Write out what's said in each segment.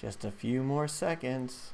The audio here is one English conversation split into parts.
Just a few more seconds.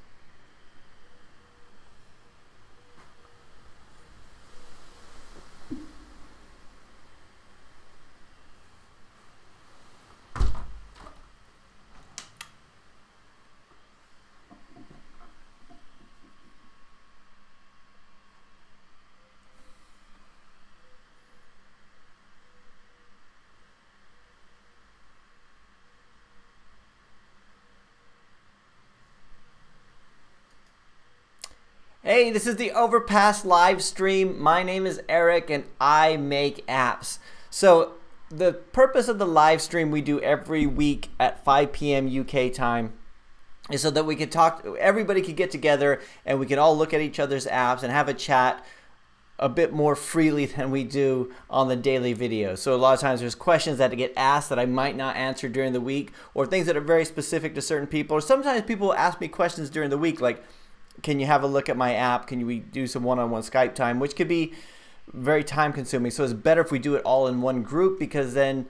Hey, this is the Overpass live stream. My name is Eric and I make apps. So the purpose of the live stream we do every week at 5 p.m. UK time is so that we could talk, everybody could get together and we can all look at each other's apps and have a chat a bit more freely than we do on the daily videos. So a lot of times there's questions that get asked that I might not answer during the week, or things that are very specific to certain people. Or sometimes people ask me questions during the week like, can you have a look at my app? Can we do some one-on-one Skype time? Which could be very time consuming. So it's better if we do it all in one group, because then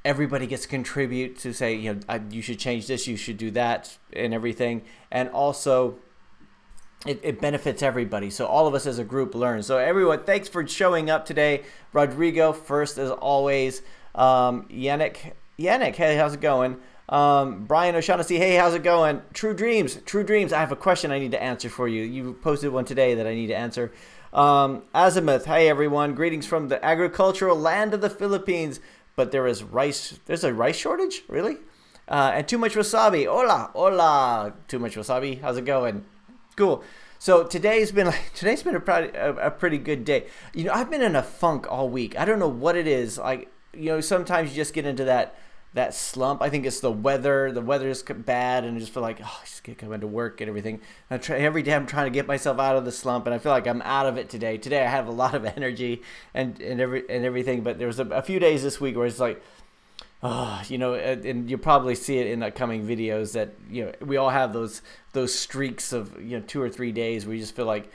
everybody gets to contribute to say, you know, you should change this, you should do that, and everything. And also it benefits everybody. So all of us as a group learn. So everyone, thanks for showing up today. Rodrigo first as always. Yannick, hey, how's it going? Brian O'Shaughnessy, hey, how's it going? True Dreams, I have a question I need to answer for you. You posted one today that I need to answer. Azimuth, hey everyone, greetings from the agricultural land of the Philippines, but there's a rice shortage, really? And too much wasabi, hola, too much wasabi, how's it going? Cool. So today's been a pretty good day. You know, I've been in a funk all week. I don't know what it is. Like, you know, sometimes you just get into that slump. I think it's the weather. The weather is bad, and I just feel like, oh, I just get coming to work and everything. Every day I'm trying to get myself out of the slump, and I feel like I'm out of it today. Today I have a lot of energy and everything, but there was a few days this week where it's like, oh, you know, and you'll probably see it in upcoming videos that, you know, we all have those streaks of, you know, 2 or 3 days where you just feel like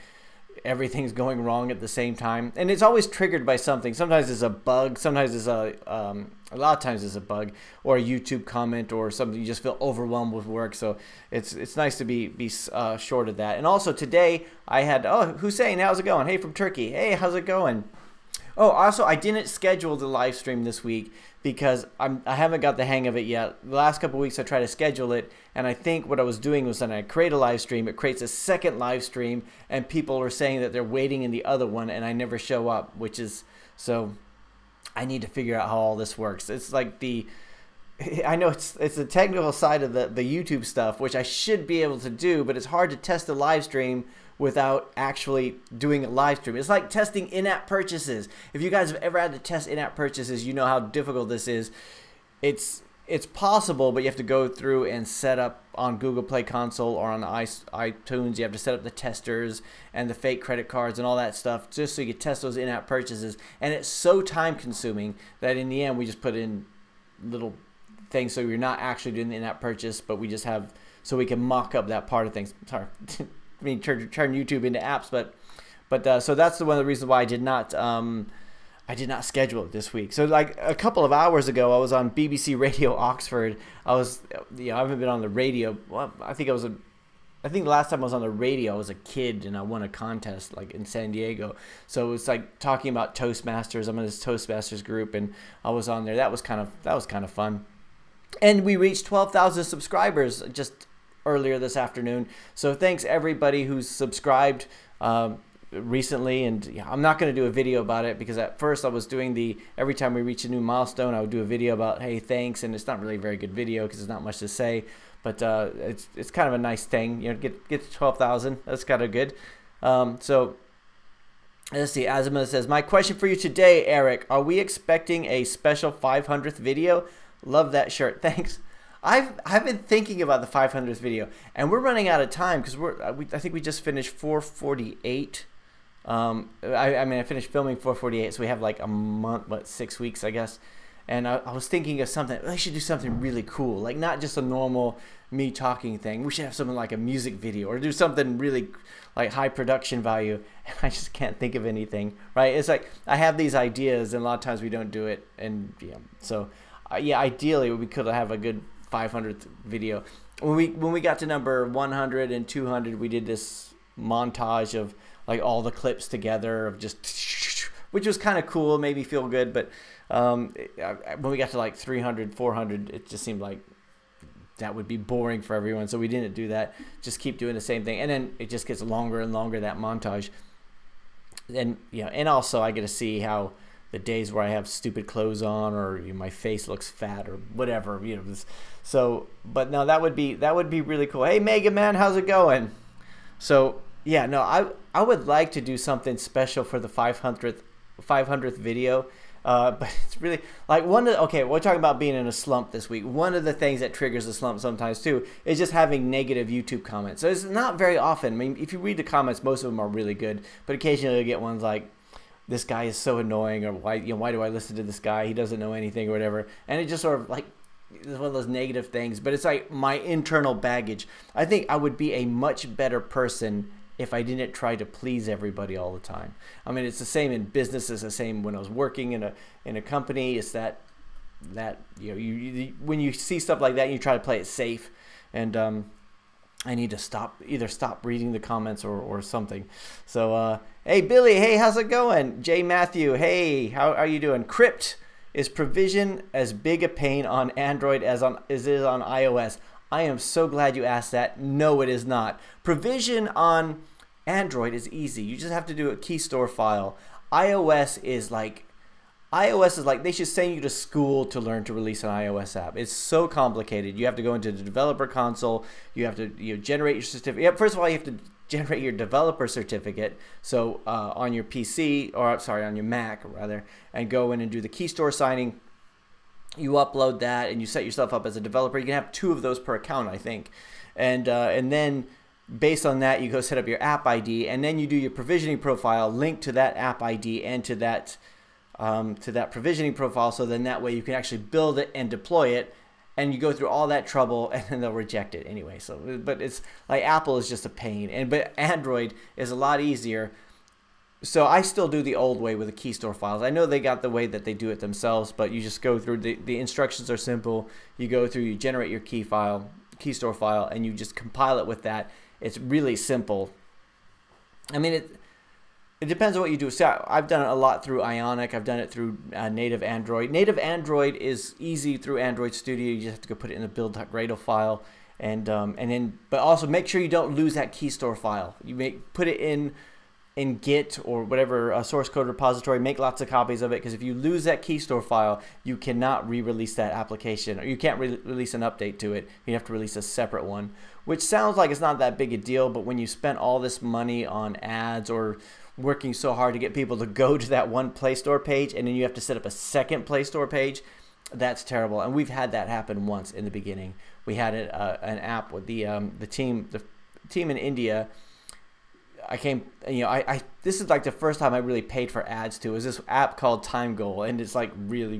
everything's going wrong at the same time, and it's always triggered by something. Sometimes it's a bug, sometimes it's a lot of times it's a bug or a YouTube comment or something. You just feel overwhelmed with work, so it's nice to be short of that. And also today I had, Hussein, how's it going? Hey, from Turkey, hey, how's it going? Oh, also I didn't schedule the live stream this week because I haven't got the hang of it yet. The last couple of weeks I tried to schedule it, and I think what I was doing was when I create a live stream, it creates a second live stream, and people are saying that they're waiting in the other one, and I never show up, which is, so I need to figure out how all this works. It's like I know it's the technical side of the YouTube stuff, which I should be able to do, but it's hard to test a live stream without actually doing a live stream. It's like testing in-app purchases. If you guys have ever had to test in-app purchases, you know how difficult this is. It's possible, but you have to go through and set up on Google Play Console or on iTunes. You have to set up the testers and the fake credit cards and all that stuff just so you can test those in-app purchases. And it's so time-consuming that in the end we just put in little things so you're not actually doing the in-app purchase, but we just have so we can mock up that part of things. Sorry. I mean, turn YouTube into apps, but so that's one of the reasons why I did not schedule it this week. So like a couple of hours ago, I was on BBC Radio Oxford. I haven't been on the radio. Well, I think the last time I was on the radio, I was a kid and I won a contest like in San Diego. So it was like talking about Toastmasters. I'm in this Toastmasters group, and I was on there. That was kind of fun. And we reached 12,000 subscribers just earlier this afternoon. So thanks everybody who's subscribed recently. And yeah, I'm not going to do a video about it because at first I was doing every time we reach a new milestone, I would do a video about, hey, thanks. And it's not really a very good video because there's not much to say, but it's kind of a nice thing, you know, get to 12,000. That's kind of good. So let's see. Azima says, my question for you today, Eric, are we expecting a special 500th video? Love that shirt. Thanks. I've been thinking about the 500th video, and we're running out of time because I think we just finished 448. I finished filming 448, so we have like a month, 6 weeks, I guess. And I was thinking of something. I should do something really cool, like not just a normal me talking thing. We should have something like a music video or do something really like high production value. And I just can't think of anything. Right? It's like I have these ideas, and a lot of times we don't do it. And yeah, so. Yeah, ideally we could have a good 500th video. When we got to number 100 and 200, we did this montage of like all the clips together of just, which was kind of cool, made me feel good. But when we got to like 300, 400, it just seemed like that would be boring for everyone, so we didn't do that. Just keep doing the same thing, and then it just gets longer and longer, that montage. And and also I get to see how the days where I have stupid clothes on, or my face looks fat, or whatever, So, but no, that would be really cool. Hey, Mega Man, how's it going? So yeah, no, I would like to do something special for the 500th video. But it's really like okay, we're talking about being in a slump this week. One of the things that triggers a slump sometimes too is just having negative YouTube comments. So it's not very often. I mean, if you read the comments, most of them are really good, but occasionally you get ones like, this guy is so annoying, or why do I listen to this guy? He doesn't know anything, or whatever. And it just sort of like, it's one of those negative things, but it's like my internal baggage. I think I would be a much better person if I didn't try to please everybody all the time. I mean, it's the same in business. It's the same when I was working in a company. It's that when you see stuff like that, you try to play it safe. And I need to either stop reading the comments or something. So hey Billy, hey, how's it going? Jay Matthew, hey, how are you doing? Crypt, is provision as big a pain on Android as it is on iOS? I am so glad you asked that. No, it is not. Provision on Android is easy. You just have to do a key store file. iOS is like they should send you to school to learn to release an iOS app. It's so complicated. You have to go into the developer console. You have to generate your certificate. First of all, you have to generate your developer certificate. So on your PC, or sorry, on your Mac rather, and go in and do the key store signing. You upload that and you set yourself up as a developer. You can have 2 of those per account, I think. And then based on that, you go set up your app ID, and then you do your provisioning profile, link to that app ID and to that provisioning profile. So then that way you can actually build it and deploy it, and you go through all that trouble, and then they'll reject it anyway. So, but it's like Apple is just a pain, but Android is a lot easier. So I still do the old way with the key store files. I know they got the way that they do it themselves, but you just go through, the instructions are simple. You go through, you generate your key store file, and you just compile it with that. It's really simple. I mean, it depends on what you do. So I've done it a lot through Ionic. I've done it through native Android. Native Android is easy through Android Studio. You just have to go put it in the build.gradle file, and then, but also make sure you don't lose that key store file. You put it in Git or whatever source code repository. Make lots of copies of it, because if you lose that key store file, you cannot re-release that application, or you can't release an update to it. You have to release a separate one, which sounds like it's not that big a deal, but when you spend all this money on ads or working so hard to get people to go to that one Play Store page, and then you have to set up a second Play Store page, that's terrible. And we've had that happen once in the beginning. We had an app with the team in India. This is like the first time I really paid for ads to. It was this app called Time Goal, and it's like really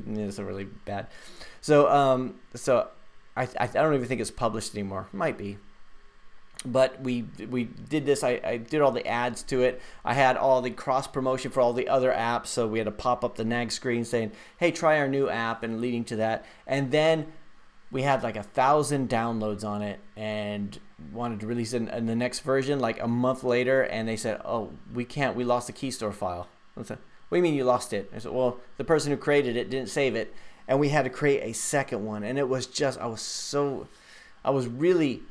bad. So I don't even think it's published anymore. It might be. But we did this. I did all the ads to it. I had all the cross promotion for all the other apps. So we had to pop up the nag screen saying, "Hey, try our new app," and leading to that. And then we had like 1,000 downloads on it, and wanted to release it in the next version like a month later, and they said, "Oh, we can't. We lost the key store file." I said, "What do you mean you lost it?" I said, "Well, the person who created it didn't save it, and we had to create a second one." And it was just, I was really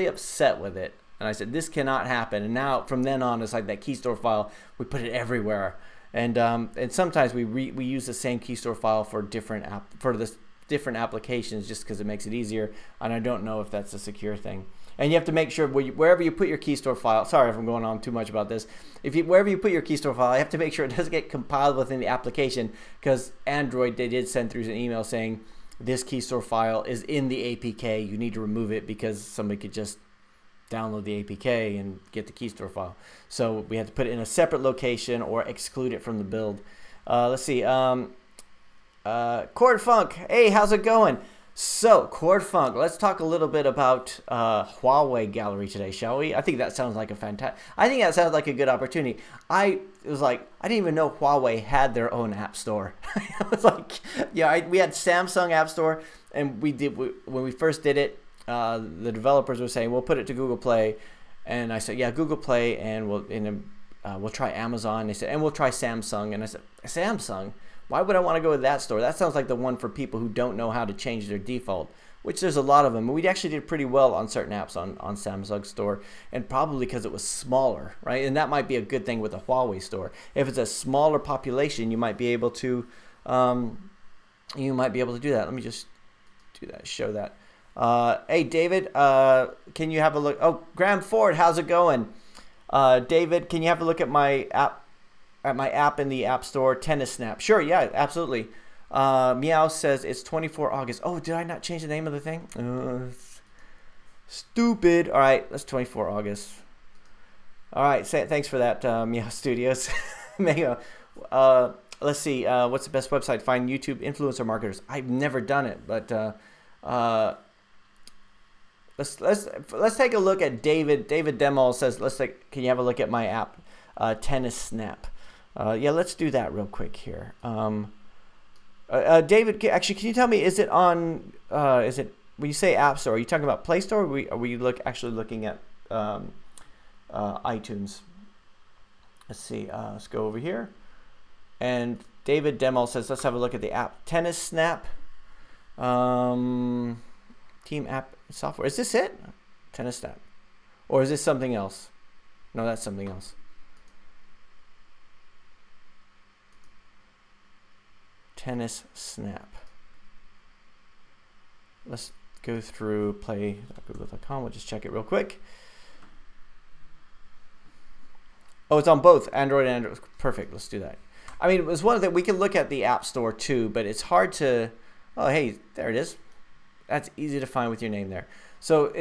upset with it, and I said, "This cannot happen." And now from then on, it's like that key store file, we put it everywhere, and sometimes we use the same key store file for different applications just because it makes it easier. And I don't know if that's a secure thing. And you have to make sure wherever you put your key store file, sorry if I'm going on too much about this, wherever you put your key store file, you have to make sure it doesn't get compiled within the application, because Android, they did send through an email saying this key store file is in the APK, you need to remove it, because somebody could just download the APK and get the key store file. So we had to put it in a separate location or exclude it from the build. Let's see. Cord Funk, hey, how's it going? So, Cord Funk, let's talk a little bit about Huawei Gallery today, shall we? I think that sounds like a good opportunity. I didn't even know Huawei had their own app store. I was like, yeah, we had Samsung App Store, and when we first did it, the developers were saying we'll put it to Google Play, and I said yeah, Google Play, and we'll try Amazon. They said and we'll try Samsung, and I said Samsung. Why would I want to go to that store? That sounds like the one for people who don't know how to change their default, which there's a lot of them. We actually did pretty well on certain apps on Samsung store, and probably because it was smaller, right? And that might be a good thing with a Huawei store. If it's a smaller population, you might be able to do that. Let me just do that, show that. Hey, David, can you have a look? Oh, Graham Ford, how's it going? David, can you have a look at my app? At my app in the App Store, Tennis Snap. Sure, yeah, absolutely. Meow says it's 24 August. Oh, did I not change the name of the thing? Stupid. All right, that's 24 August. All right, thanks for that, Meow Studios. Let's see. What's the best website to find YouTube influencer marketers? I've never done it, but let's take a look at David. David Demol says, can you have a look at my app, Tennis Snap? Yeah, let's do that real quick here. David, actually, can you tell me, is it on, when you say App Store, are you talking about Play Store, or are we actually looking at iTunes? Let's see, let's go over here. And David Demol says, let's have a look at the app. Tennis Snap. Team app software. Is this it? Tennis Snap. Or is this something else? No, that's something else. Tennis Snap. Let's go through play.google.com. We'll just check it real quick. Oh, it's on both Android and Android. Perfect. Let's do that. I mean, it was one of the, we can look at the App Store too, but it's hard to, oh, hey, there it is. That's easy to find with your name there. So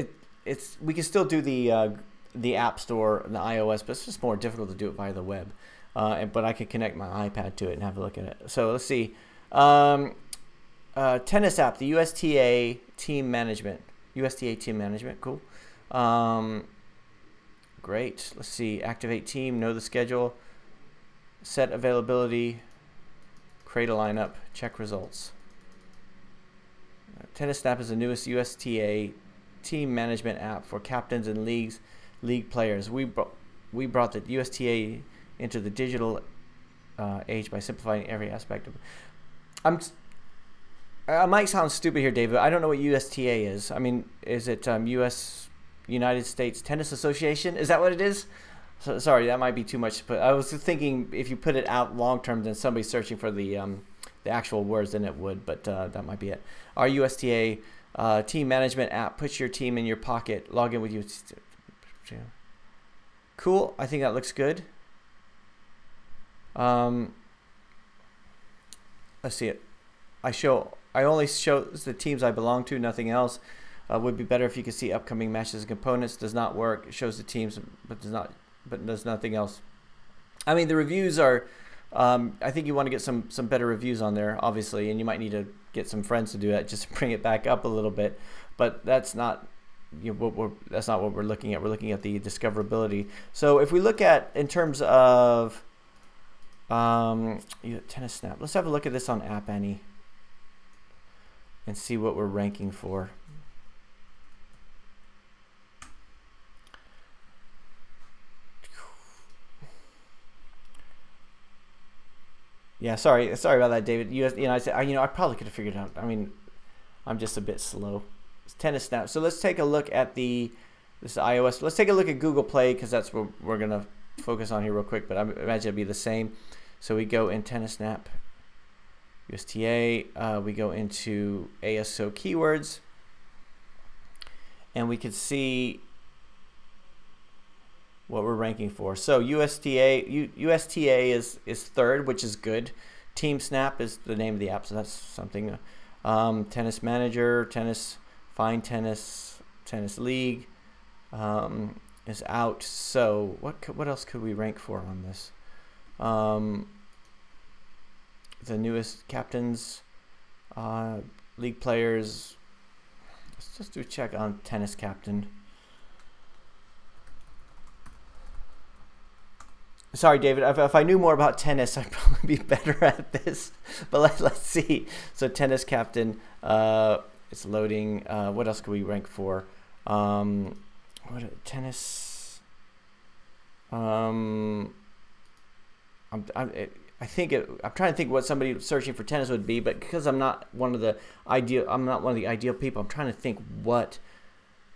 we can still do the App Store and the iOS, but it's just more difficult to do it via the web. But I can connect my iPad to it and have a look at it. So let's see. Tennis app, the USTA team management. USTA team management, cool. Great. Let's see. Activate team, know the schedule, set availability, create a lineup, check results. Tennis Snap is the newest USTA team management app for captains and league players. We brought the USTA into the digital age by simplifying every aspect of it. I might sound stupid here, David. I don't know what USTA is. I mean, is it United States Tennis Association? Is that what it is? So, sorry, that might be too much to put. I was thinking if you put it out long term, then somebody's searching for the actual words, then it would. But that might be it. Our USTA team management app puts your team in your pocket. Log in with you. Cool. I think that looks good. Let's see it. I only show the teams I belong to, nothing else. Would be better if you could see upcoming matches and components. Does not work. It shows the teams, but does nothing else. I mean, the reviews are. I think you want to get some better reviews on there, obviously, and you might need to get some friends to do that just to bring it back up a little bit. But that's not. That's not what we're looking at. We're looking at the discoverability. So if we look at in terms of Tennis Snap, let's have a look at this on App Annie and see what we're ranking for. Yeah, sorry about that, David. I probably could have figured it out. I mean, I'm just a bit slow. It's Tennis Snap. So let's take a look at this iOS. Let's take a look at Google Play because that's what we're gonna focus on here real quick. But I imagine it'll be the same. So we go in Tennis Snap, USTA. We go into ASO keywords, and we can see what we're ranking for. So USTA is third, which is good. Team Snap is the name of the app, so that's something. Tennis Manager, Find Tennis League is out. So what else could we rank for on this? The newest captains, league players. Let's just do a check on Tennis Captain. Sorry, David. If I knew more about tennis, I'd probably be better at this. But let's see. So Tennis Captain, It's loading. What else could we rank for? Tennis. I'm trying to think what somebody searching for tennis would be, but because I'm not one of the ideal people, I'm trying to think what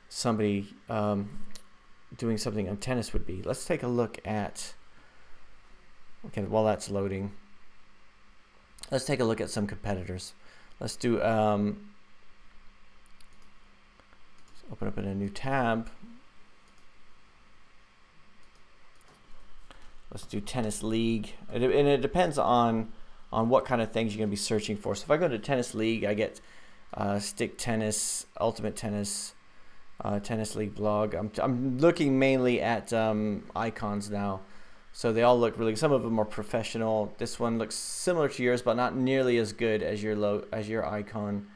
somebody doing something on tennis would be. Let's take a look at. Okay, while that's loading, let's take a look at some competitors. Let's do. Let's open up in a new tab. Let's do tennis league, and it depends on what kind of things you're going to be searching for. So if I go to tennis league, I get stick tennis, ultimate tennis, tennis league blog. I'm looking mainly at icons now, so they all look really. Some of them are professional. This one looks similar to yours, but not nearly as good as your icon.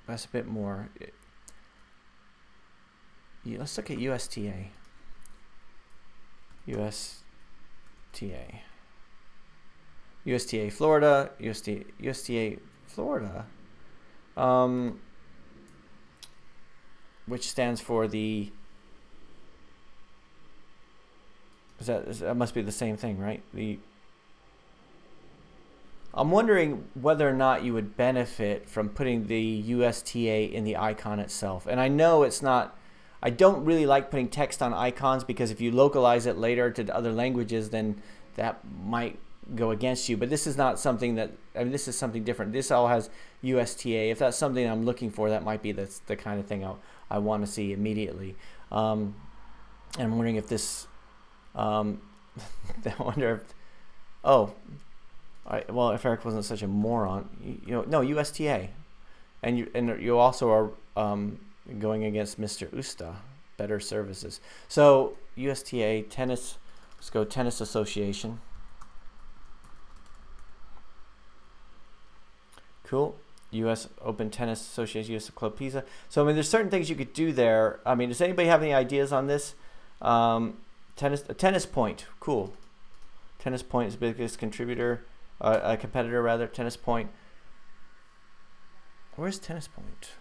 That's a bit more. Yeah, let's look at USTA. USTA Florida. USTA Florida. Which stands for the. That must be the same thing, right? I'm wondering whether or not you would benefit from putting the USTA in the icon itself. And I know it's not. I don't really like putting text on icons because if you localize it later to other languages, then that might go against you. But this is not something that, I mean, this is something different. This all has USTA. If that's something I'm looking for, that might be the kind of thing I want to see immediately. And I'm wondering if this, I wonder if, well, if Eric wasn't such a moron, no, USTA. And you also are, going against Mr. Usta, better services. So USTA tennis, let's go tennis association. Cool. US Open Tennis Association, US Club Pisa. So I mean, there's certain things you could do there. I mean, does anybody have any ideas on this? Tennis Point, cool. Tennis Point is the biggest contributor, competitor rather. Tennis Point. Where's Tennis Point?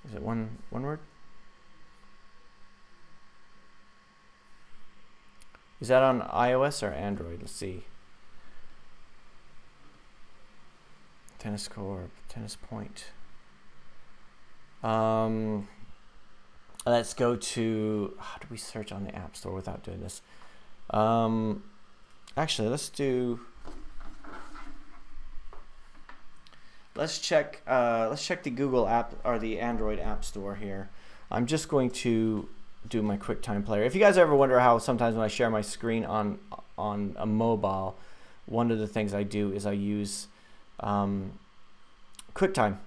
Is it one word? Is that on iOS or Android? Let's see. Tennis Corp, Tennis Point. Let's go to, how do we search on the App Store without doing this? Actually, let's check the Google app or the Android App Store here. I'm just going to do my QuickTime Player. If you guys ever wonder how sometimes when I share my screen on a mobile, one of the things I do is I use QuickTime,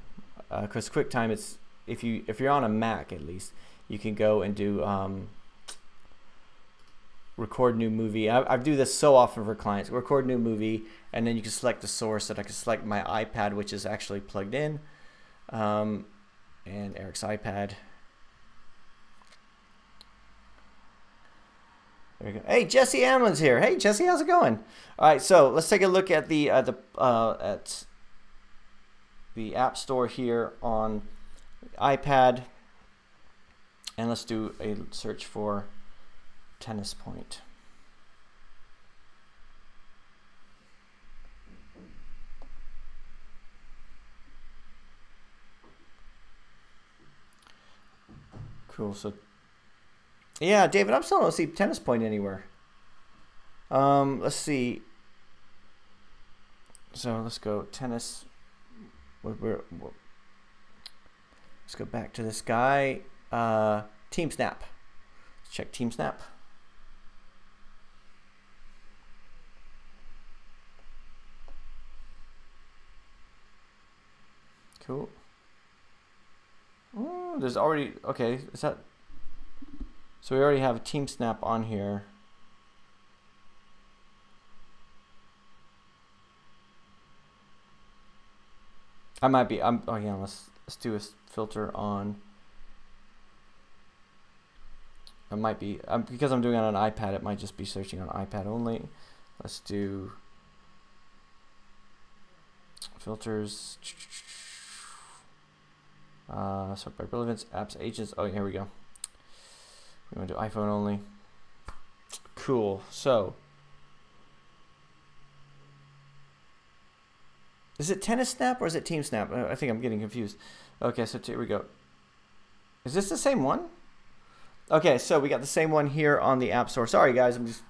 because QuickTime, it's if you're on a Mac at least, you can go and do record new movie. I do this so often for clients. Record new movie, and then you can select the source. That I can select my iPad, which is actually plugged in, and Eric's iPad. There we go. Hey, Jesse Amlin's here. Hey, Jesse, how's it going? All right, so let's take a look at the App Store here on iPad, and let's do a search for Tennis Point. Cool. So yeah, David, I'm still don't see Tennis Point anywhere. Let's see. So let's go tennis. Let's go back to this guy. TeamSnap. Let's check TeamSnap. Cool. Oh, there's already, okay, is that, so we already have TeamSnap on here. I might be, oh yeah, let's do a filter on, it might be, because I'm doing it on an iPad, it might just be searching on iPad only. Let's do, Filters. Sort by relevance, apps, agents. Oh, here we go. We want to do iPhone only. Cool. So, is it Tennis Snap or is it Team Snap? I think I'm getting confused. Okay, so here we go. Is this the same one? Okay, so we got the same one here on the App Store. Sorry, guys, I'm just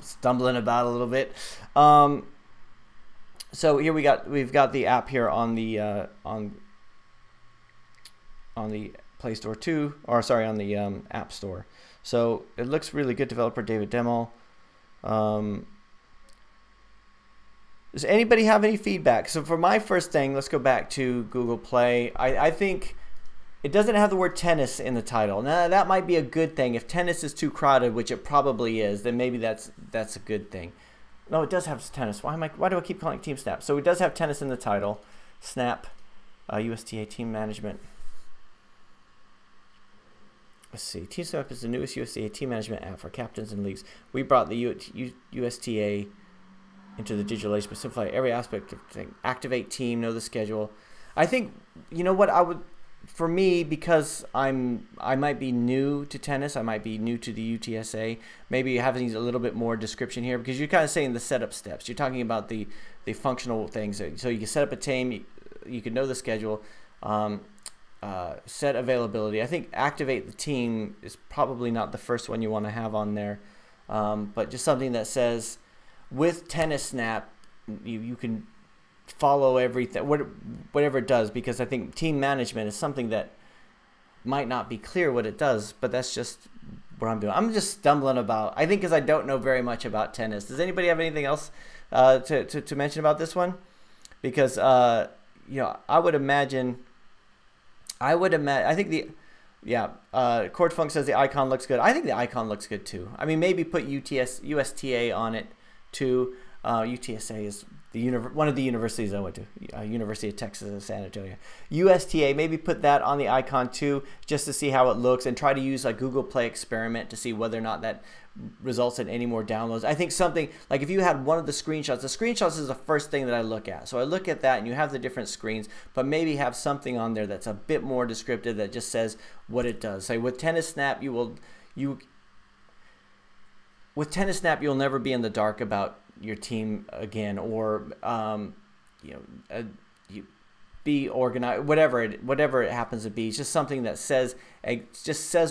stumbling about a little bit. So here we've got the app here on the Play Store too, or sorry, on the App Store. So it looks really good. Developer David Demel. Does anybody have any feedback? So for my first thing, let's go back to Google Play. I think it doesn't have the word tennis in the title. Now that might be a good thing. If tennis is too crowded, which it probably is, then maybe that's a good thing. No, it does have tennis. Why do I keep calling it Team Snap? So it does have tennis in the title. Snap, USTA Team Management. Let's see. Team Snap is the newest USTA team management app for captains and leagues. We brought the USTA into the digital age, but simplify every aspect of thing. Activate team, know the schedule. I think, you know what, for me, because I might be new to tennis, I might be new to the UTSA, maybe having a little bit more description here, because you're kind of saying the setup steps. You're talking about the functional things. So you can set up a team, you can know the schedule, set availability. I think activate the team is probably not the first one you want to have on there, but just something that says with Tennis Snap, you can follow everything, whatever it does, because I think team management is something that might not be clear what it does, but that's just what I'm doing. I'm just stumbling about, I think, because I don't know very much about tennis. Does anybody have anything else to mention about this one? Because you know, I would imagine, I think Cord Funk says the icon looks good. I think the icon looks good too. I mean, maybe put USTA on it too. UTSA is one of the universities I went to, University of Texas at San Antonio. USTA, maybe put that on the icon too, just to see how it looks, and try to use a Google Play experiment to see whether or not that results in any more downloads. I think something like if you had one of the screenshots is the first thing that I look at. So I look at that, and you have the different screens, but maybe have something on there that's a bit more descriptive that just says what it does. Say with Tennis Snap, with Tennis Snap, you'll never be in the dark about your team again, or you know, you be organized, whatever it happens to be. It's just something that says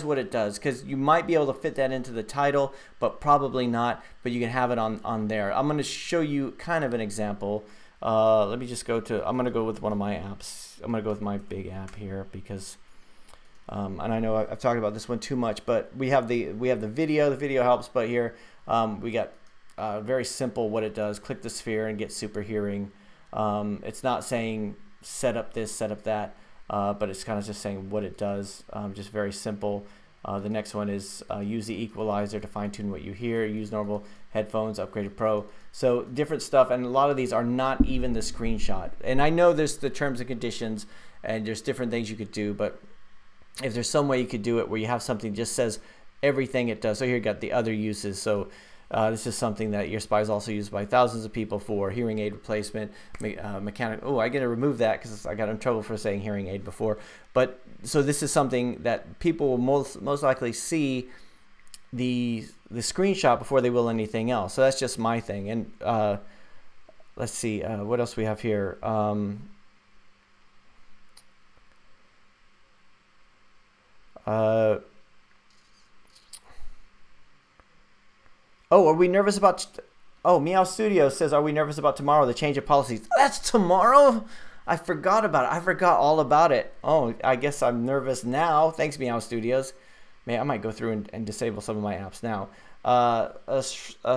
what it does, because you might be able to fit that into the title, but probably not. But you can have it on there. I'm going to show you kind of an example. Let me just I'm going to go with one of my apps. I'm going to go with my big app here, because and I know I've talked about this one too much, but we have the video. The video helps, but here we got very simple what it does. Click the sphere and get super hearing. It's not saying set up this, set up that, but it's kind of just saying what it does. Just very simple. The next one is use the equalizer to fine tune what you hear. Use normal headphones, upgraded pro. So different stuff, and a lot of these are not even the screenshot. And I know there's the terms and conditions, and there's different things you could do, but if there's some way you could do it where you have something just says everything it does. So here you got the other uses. So this is something that Ear Spy is also used by thousands of people for hearing aid replacement, mechanic. Oh, I got to remove that because I got in trouble for saying hearing aid before. But so this is something that people will most likely see the screenshot before they will anything else. So that's just my thing. And let's see what else we have here. Oh, are we nervous about... Oh, Meow Studio says, are we nervous about tomorrow, the change of policies? That's tomorrow? I forgot about it. I forgot all about it. Oh, I guess I'm nervous now. Thanks, Meow Studios. Man, I might go through and disable some of my apps now.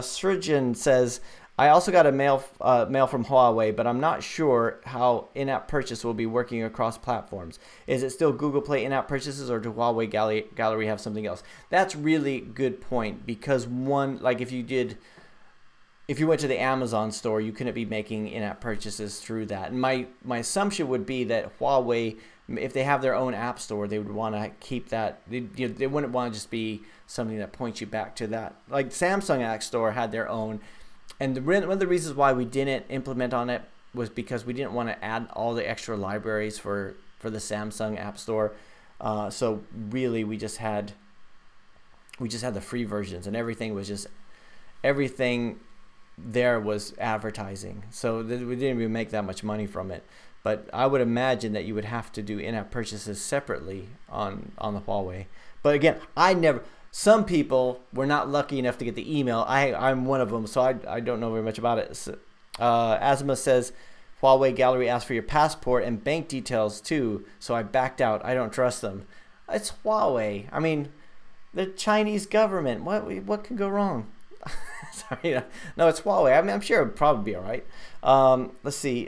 Surgeon says, I also got a mail from Huawei, but I'm not sure how in-app purchase will be working across platforms. Is it still Google Play in-app purchases, or do Huawei Gallery have something else? That's really good point, because one, like if you went to the Amazon store, you couldn't be making in-app purchases through that. And my assumption would be that Huawei, if they have their own app store, they would want to keep that. They wouldn't want to just be something that points you back to that. Like Samsung App Store had their own. And one of the reasons why we didn't implement on it was because we didn't want to add all the extra libraries for the Samsung App Store. So really, we just had the free versions, and everything there was advertising. So we didn't even make that much money from it. But I would imagine that you would have to do in-app purchases separately on the Huawei. But again, some people were not lucky enough to get the email. I'm one of them, so I don't know very much about it. So, Asma says, Huawei Gallery asked for your passport and bank details too, so I backed out. I don't trust them. It's Huawei. I mean, the Chinese government. What could go wrong? Sorry, no, it's Huawei. I mean, I'm sure it'll probably be all right. Let's see.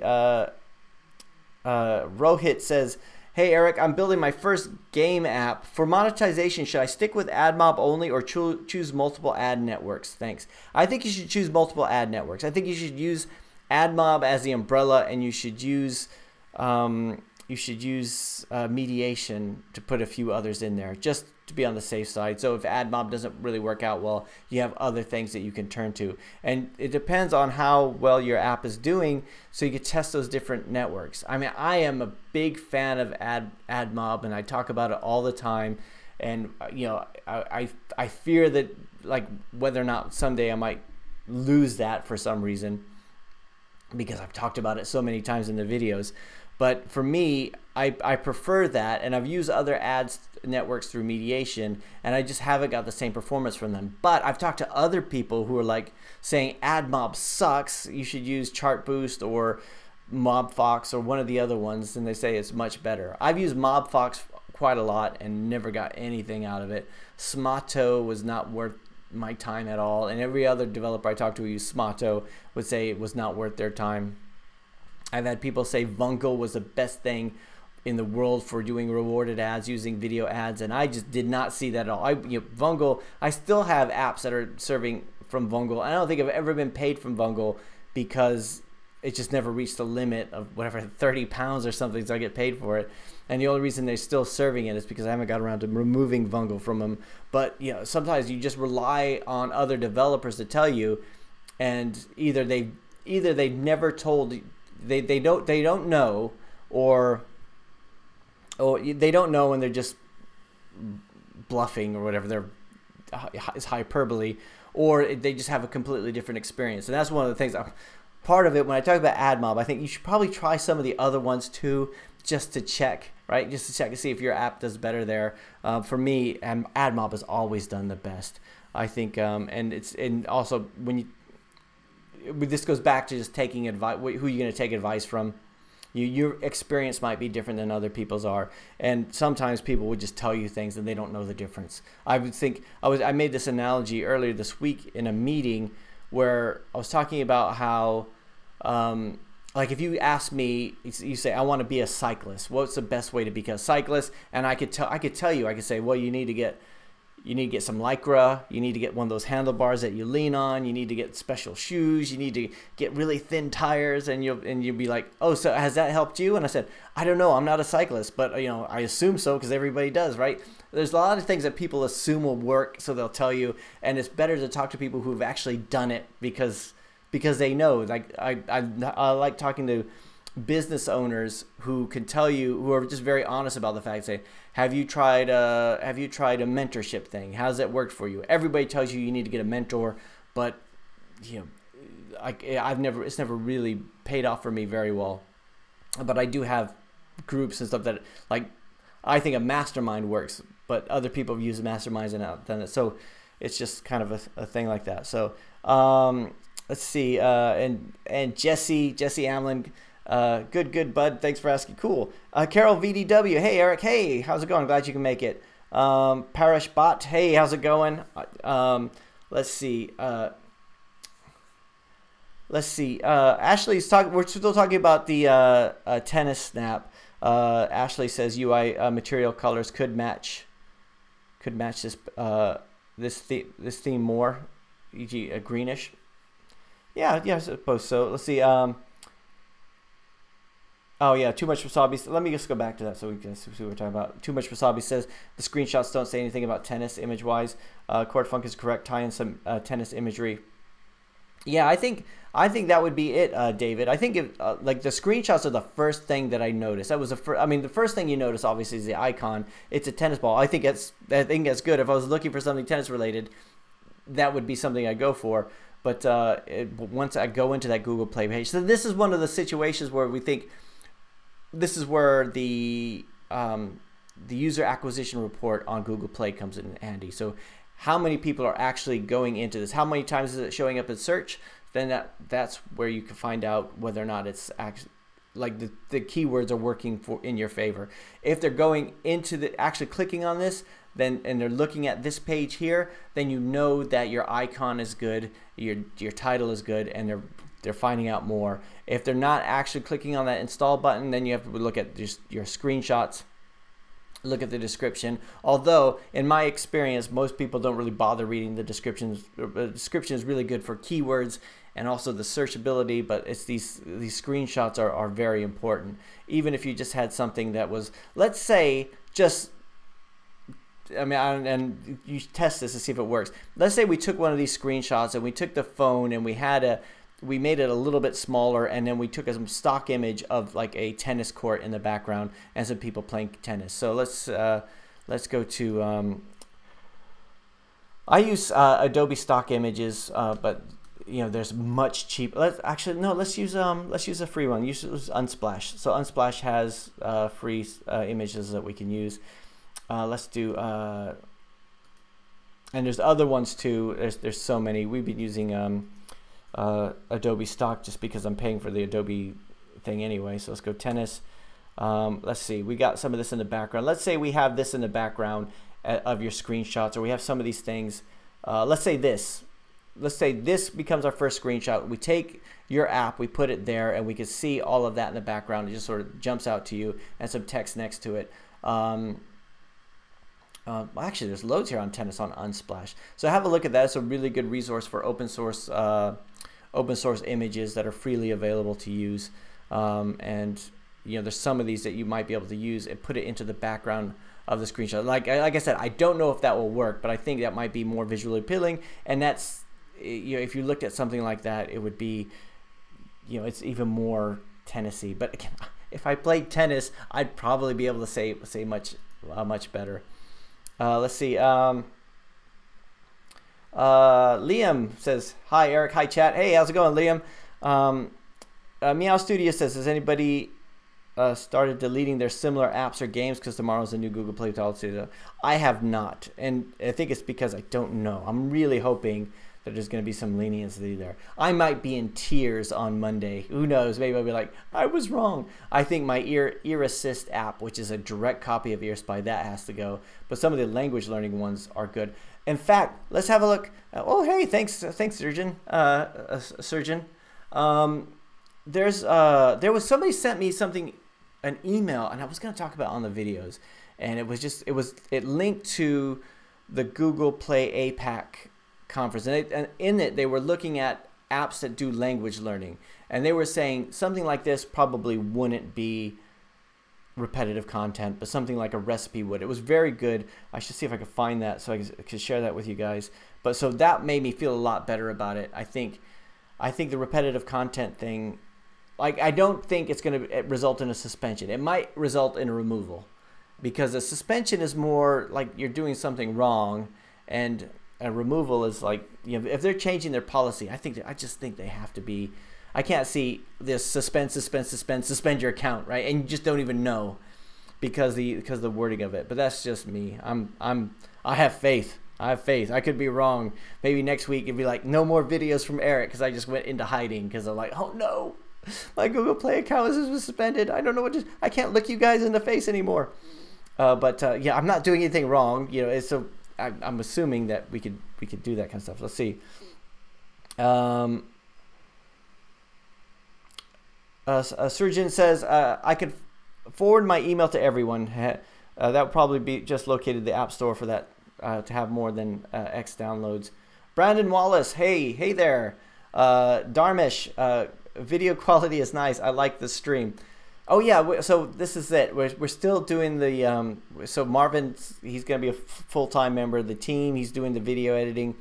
Rohit says, hey Eric, I'm building my first game app. For monetization, should I stick with AdMob only or choose multiple ad networks? Thanks. I think you should choose multiple ad networks. I think you should use AdMob as the umbrella, and you should use mediation to put a few others in there, just to be on the safe side. So if AdMob doesn't really work out well, you have other things that you can turn to. And it depends on how well your app is doing, so you can test those different networks. I mean, I am a big fan of AdMob, and I talk about it all the time. And you know, I fear that, like, whether or not someday I might lose that for some reason, because I've talked about it so many times in the videos. But for me, I prefer that, and I've used other ads networks through mediation, and I just haven't got the same performance from them. But I've talked to other people who are like saying AdMob sucks, you should use Chartboost or MobFox or one of the other ones, and they say it's much better. I've used MobFox quite a lot and never got anything out of it. Smato was not worth my time at all, and every other developer I talked to who used Smato would say it was not worth their time. I've had people say Vungle was the best thing in the world for doing rewarded ads using video ads, and I just did not see that at all. Vungle, I still have apps that are serving from Vungle. I don't think I've ever been paid from Vungle because it just never reached the limit of whatever, 30 pounds or something, so I get paid for it. And the only reason they're still serving it is because I haven't got around to removing Vungle from them. But you know, sometimes you just rely on other developers to tell you, and either they've never told you, they don't know, or they don't know and they're just bluffing or whatever. It's hyperbole, or they just have a completely different experience. And that's one of the things. Part of it, when I talk about AdMob, I think you should probably try some of the other ones too, just to check, right? Just to check to see if your app does better there. For me, AdMob has always done the best, I think. And also when you, this goes back to just taking advice. Who are you going to take advice from? Your experience might be different than other people's are, and sometimes people would just tell you things and they don't know the difference. I would think I made this analogy earlier this week in a meeting where I was talking about how, like, if you ask me, you say, I want to be a cyclist. What's the best way to become a cyclist? And I could tell you, I could say, well, you need to get some Lycra, you need to get one of those handlebars that you lean on, you need to get special shoes, you need to get really thin tires, and you'll be like, oh, so has that helped you? And I said, I don't know, I'm not a cyclist, but you know, I assume so because everybody does, right? There's a lot of things that people assume will work, so they'll tell you, and it's better to talk to people who've actually done it because they know. Like I like talking to business owners who can tell you, who are just very honest about the fact, say, have you tried a mentorship thing? How's that worked for you? Everybody tells you need to get a mentor, but you know, it's never really paid off for me very well. But I do have groups and stuff that, like, I think a mastermind works, but other people have used masterminds and not done it. So it's just kind of a thing like that. So let's see, and Jesse Amlin. Good, bud. Thanks for asking. Cool. Carol VDW. Hey, Eric. Hey, how's it going? Glad you can make it. Parish Bot. Hey, how's it going? Let's see. Ashley's talking. We're still talking about the tennis snap. Ashley says UI material colors could match this theme more, e.g. a greenish. Yeah, I suppose so. Let's see. Oh yeah, Too Much Wasabi. Let me just go back to that so we can see what we're talking about. Too Much Wasabi says the screenshots don't say anything about tennis image-wise. Cord Funk is correct. Tie in some tennis imagery. Yeah, I think that would be it, David. I think like the screenshots are the first thing that I noticed. That was I mean, the first thing you notice obviously is the icon. It's a tennis ball. I think that's good. If I was looking for something tennis related, that would be something I'd go for. But once I go into that Google Play page, so this is one of the situations where we think this is where the user acquisition report on Google Play comes in handy. So how many people are actually going into this? How many times is it showing up in search? Then that's where you can find out whether or not it's actually like the keywords are working in your favor. If they're going into actually clicking on this, then and they're looking at this page here, then you know that your icon is good, your title is good, and they're finding out more. If they're not actually clicking on that install button, then you have to look at just your screenshots, look at the description. Although in my experience, most people don't really bother reading the descriptions. The description is really good for keywords and also the searchability, but it's these screenshots are very important. Even if you just had something that was, let's say, just, I mean, and you test this to see if it works. Let's say we took one of these screenshots and we took the phone and we made it a little bit smaller, and then we took a stock image of like a tennis court in the background and some people playing tennis. So let's go to I use Adobe stock images, but you know there's much cheap. Let's use a free one. Use Unsplash. So Unsplash has free images that we can use. Let's do and there's other ones too. There's so many. We've been using Adobe stock just because I'm paying for the Adobe thing anyway. So let's go tennis. Let's see, we got some of this in the background. Let's say we have this in the background of your screenshots, or we have some of these things. Let's say this becomes our first screenshot. We take your app, we put it there, and we can see all of that in the background. It just sort of jumps out to you and some text next to it. Actually, there's loads here on tennis on Unsplash. So have a look at that. It's a really good resource for open source images that are freely available to use. And you know, there's some of these that you might be able to use and put it into the background of the screenshot. Like I said, I don't know if that will work, but I think that might be more visually appealing. And that's, you know, if you looked at something like that, it would be, you know, it's even more tennis-y. But again, if I played tennis, I'd probably be able to say much better. Let's see. Liam says, "Hi Eric, hi chat. Hey, how's it going, Liam?" Meow Studio says, "Has anybody started deleting their similar apps or games because tomorrow's a new Google Play policy?" I have not, and I think it's because I don't know. I'm really hoping that there's going to be some leniency there. I might be in tears on Monday. Who knows? Maybe I'll be like, I was wrong. I think my Ear Assist app, which is a direct copy of EarSpy, that has to go. But some of the language learning ones are good. In fact, let's have a look. Oh, hey, thanks, Surgeon. Surgeon. There was somebody sent me an email, and I was going to talk about it on the videos, and it linked to the Google Play APAC conference, and in it they were looking at apps that do language learning, and they were saying something like this probably wouldn't be repetitive content, but something like a recipe would. It was very good. I should see if I could find that so I could share that with you guys. But so that made me feel a lot better about it. I think the repetitive content thing, like, I don't think it's going to result in a suspension. It might result in a removal, because a suspension is more like you're doing something wrong, and a removal is like, you know, if they're changing their policy, I just think they have to be. I can't see this suspend your account, right? And you just don't even know because the wording of it. But that's just me. I have faith. I could be wrong. Maybe next week it'd be like, no more videos from Eric because I just went into hiding because I'm like, oh no, my Google Play account is suspended. I don't know I can't look you guys in the face anymore. But yeah, I'm not doing anything wrong. You know, so I'm assuming that we could do that kind of stuff. Let's see. A surgeon says, I could forward my email to everyone. That would probably be just located the App Store for that to have more than X downloads. Brandon Wallace, hey there. Darmish, video quality is nice. I like the stream. Oh yeah, so this is it. We're still doing the so Marvin, he's going to be a full-time member of the team. He's doing the video editing.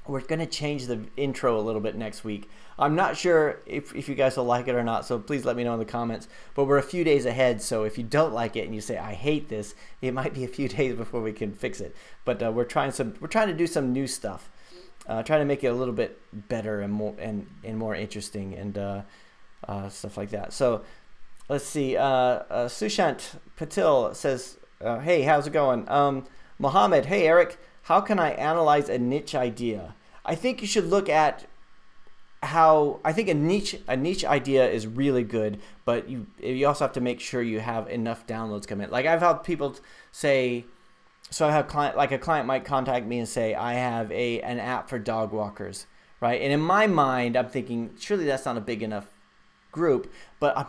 we're going to change the intro a little bit next week. I'm not sure if you guys will like it or not, so please let me know in the comments. But we're a few days ahead, so if you don't like it and you say, I hate this, it might be a few days before we can fix it. But we're trying to do some new stuff. Trying to make it a little bit better and more interesting and stuff like that. So let's see. Sushant Patil says, hey, how's it going? Mohammed, hey, Eric, how can I analyze a niche idea? I think you should look at I think a niche idea is really good, but you also have to make sure you have enough downloads come in. Like I've had people say, so I have a client might contact me and say, I have an app for dog walkers, right? And in my mind, I'm thinking, surely that's not a big enough group, but I'm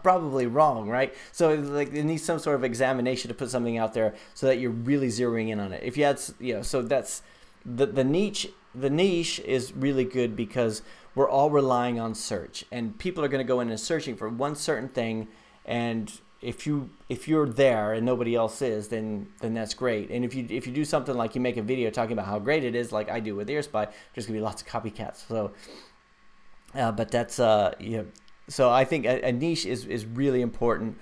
probably wrong, right? So like it needs some sort of examination to put something out there so that you're really zeroing in on it. If you had, so that's the niche. The niche is really good because we're all relying on search, and people are going to go in and searching for one certain thing, and if you're there and nobody else is, then that's great. And if you do something like you make a video talking about how great it is, like I do with EarSpy, there's gonna be lots of copycats. So, but that's So I think a niche is really important.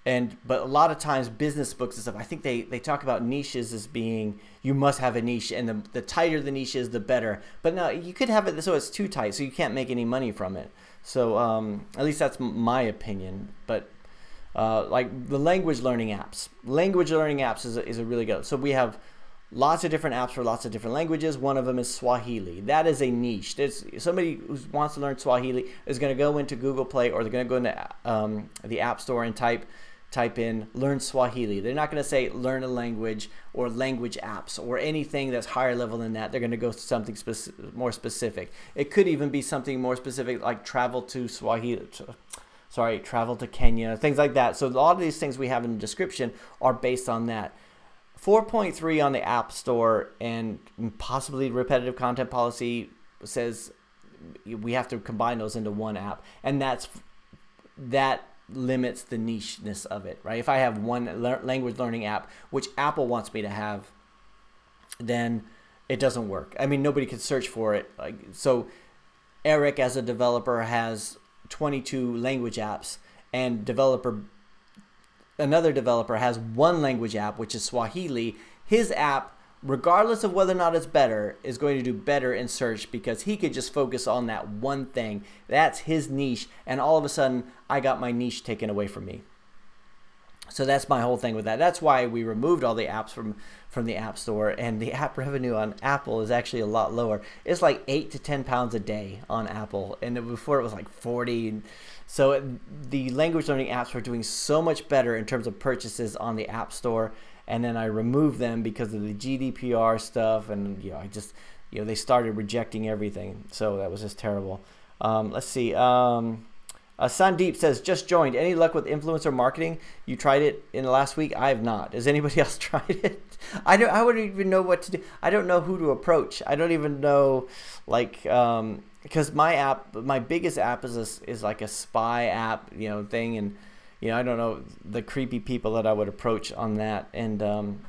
But a lot of times business books and stuff, I think they talk about niches as being, you must have a niche, and the tighter the niche is, the better. But no, you could have it so it's too tight, so you can't make any money from it. So at least that's my opinion. But like the language learning apps is a really good. So we have lots of different apps for lots of different languages. One of them is Swahili. That is a niche. There's somebody who wants to learn Swahili is going to go into Google Play, or they're going to go into the App Store and type in learn Swahili. They're not going to say learn a language or language apps or anything that's higher level than that. They're going to go to something more specific. It could even be something more specific like travel to Kenya, things like that. So a lot of these things we have in the description are based on that. 4.3 on the App Store and possibly repetitive content policy says we have to combine those into one app, and that limits the nicheness of it, right? If I have one language learning app, which Apple wants me to have, then it doesn't work. I mean, nobody could search for it. Like, so Eric as a developer has 22 language apps, and another developer has one language app, which is Swahili. His app, regardless of whether or not it's better, is going to do better in search because he could just focus on that one thing. That's his niche, and all of a sudden, I got my niche taken away from me. So that's my whole thing with that. That's why we removed all the apps from the App Store, and the app revenue on Apple is actually a lot lower. It's like 8 to 10 pounds a day on Apple, and before it was like 40. So the language learning apps were doing so much better in terms of purchases on the App Store, and then I removed them because of the GDPR stuff, and they started rejecting everything. So that was just terrible. Let's see. Sandeep says, just joined. Any luck with influencer marketing? You tried it in the last week? I have not. Has anybody else tried it? I wouldn't even know what to do. I don't know who to approach. I don't even know, like, because my biggest app is like a spy app, thing, and I don't know the creepy people that I would approach on that, and and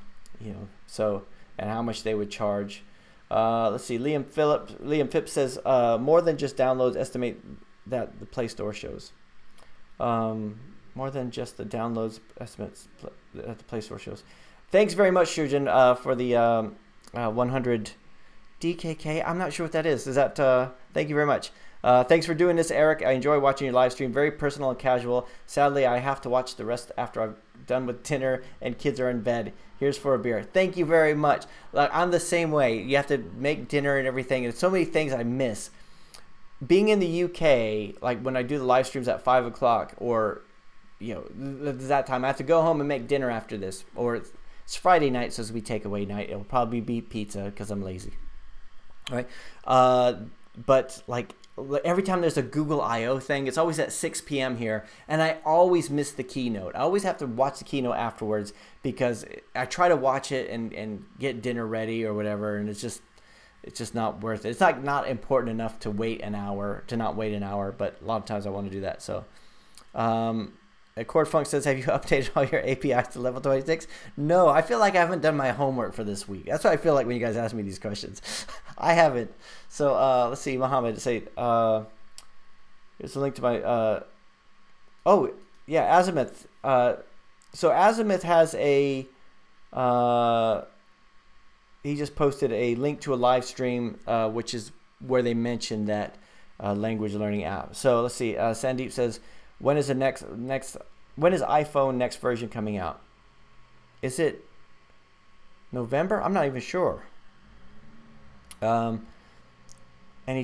how much they would charge. Let's see. Liam Phipps says, more than just downloads, estimate that the Play Store shows. More than just the downloads estimates that the Play Store shows. Thanks very much, Shurjan, for the 100 DKK. I'm not sure what that is. Is that? Thank you very much. Thanks for doing this, Eric. I enjoy watching your live stream. Very personal and casual. Sadly, I have to watch the rest after I'm done with dinner and kids are in bed. Here's for a beer. Thank you very much. Like, I'm the same way. You have to make dinner and everything. And so many things I miss. Being in the UK, like when I do the live streams at 5 o'clock, or that time, I have to go home and make dinner after this. Or it's Friday night, so it's gonna be takeaway night. It'll probably be pizza because I'm lazy. All right. But like every time there's a Google I/O thing, it's always at 6 p.m. here, and I always miss the keynote. I always have to watch the keynote afterwards because I try to watch it and get dinner ready or whatever, and it's just not worth it. It's not important enough to not wait an hour, but a lot of times I want to do that. So Cord Funk says, have you updated all your APIs to level 26? No, I feel like I haven't done my homework for this week. That's what I feel like when you guys ask me these questions. I haven't. So let's see, Mohammed, say, here's a link to my, oh, yeah, Azimuth. So Azimuth has a, he just posted a link to a live stream, which is where they mentioned that language learning app. So let's see, Sandeep says, when is the when is iPhone next version coming out? Is it November? I'm not even sure. Any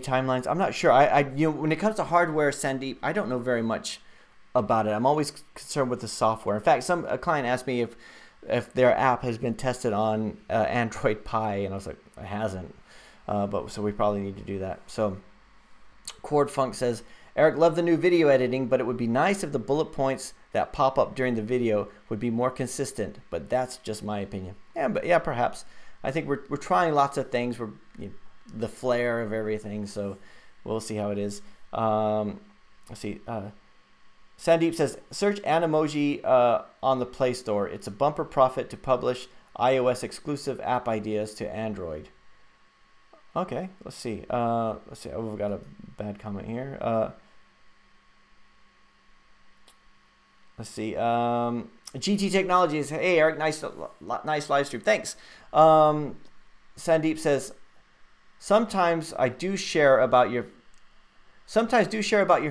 timelines? I'm not sure. You know, when it comes to hardware, Sandeep, I don't know very much about it. I'm always concerned with the software. In fact, a client asked me if their app has been tested on Android Pie, and I was like, it hasn't. But so we probably need to do that. So Cord Funk says, Eric, love the new video editing, but it would be nice if the bullet points that pop up during the video would be more consistent. But that's just my opinion. Yeah, but yeah, perhaps. I think we're trying lots of things. We're the flair of everything, so we'll see how it is. Let's see. Sandeep says, search Animoji on the Play Store. It's a bumper profit to publish iOS exclusive app ideas to Android. Okay, let's see. Let's see. Oh, we've got a bad comment here. Let's see. GT Technologies. Hey, Eric, nice live stream. Thanks. Sandeep says, sometimes do share about your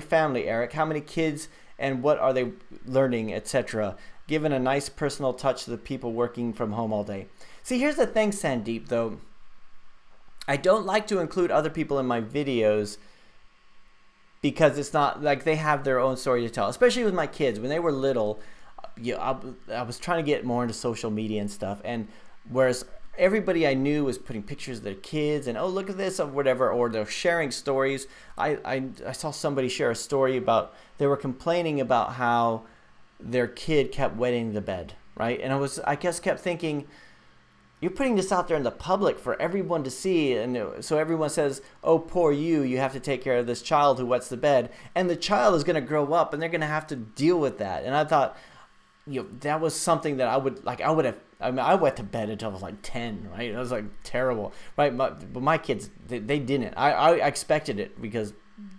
family, Eric. How many kids and what are they learning, etc. Given a nice personal touch to the people working from home all day. See, here's the thing, Sandeep, though. I don't like to include other people in my videos because it's not like they have their own story to tell, especially with my kids. When they were little, I was trying to get more into social media and stuff, and whereas everybody I knew was putting pictures of their kids and, oh, look at this or whatever, or they're sharing stories. I saw somebody share a story about, they were complaining about how their kid kept wetting the bed, right? And I just kept thinking, you're putting this out there in the public for everyone to see, and so everyone says, oh, poor you have to take care of this child who wets the bed, and the child is going to grow up and they're going to have to deal with that. And I thought, that was something that I would have, I mean, I went to bed until I was like 10, right? It was like terrible, right? But my kids, they didn't. I expected it because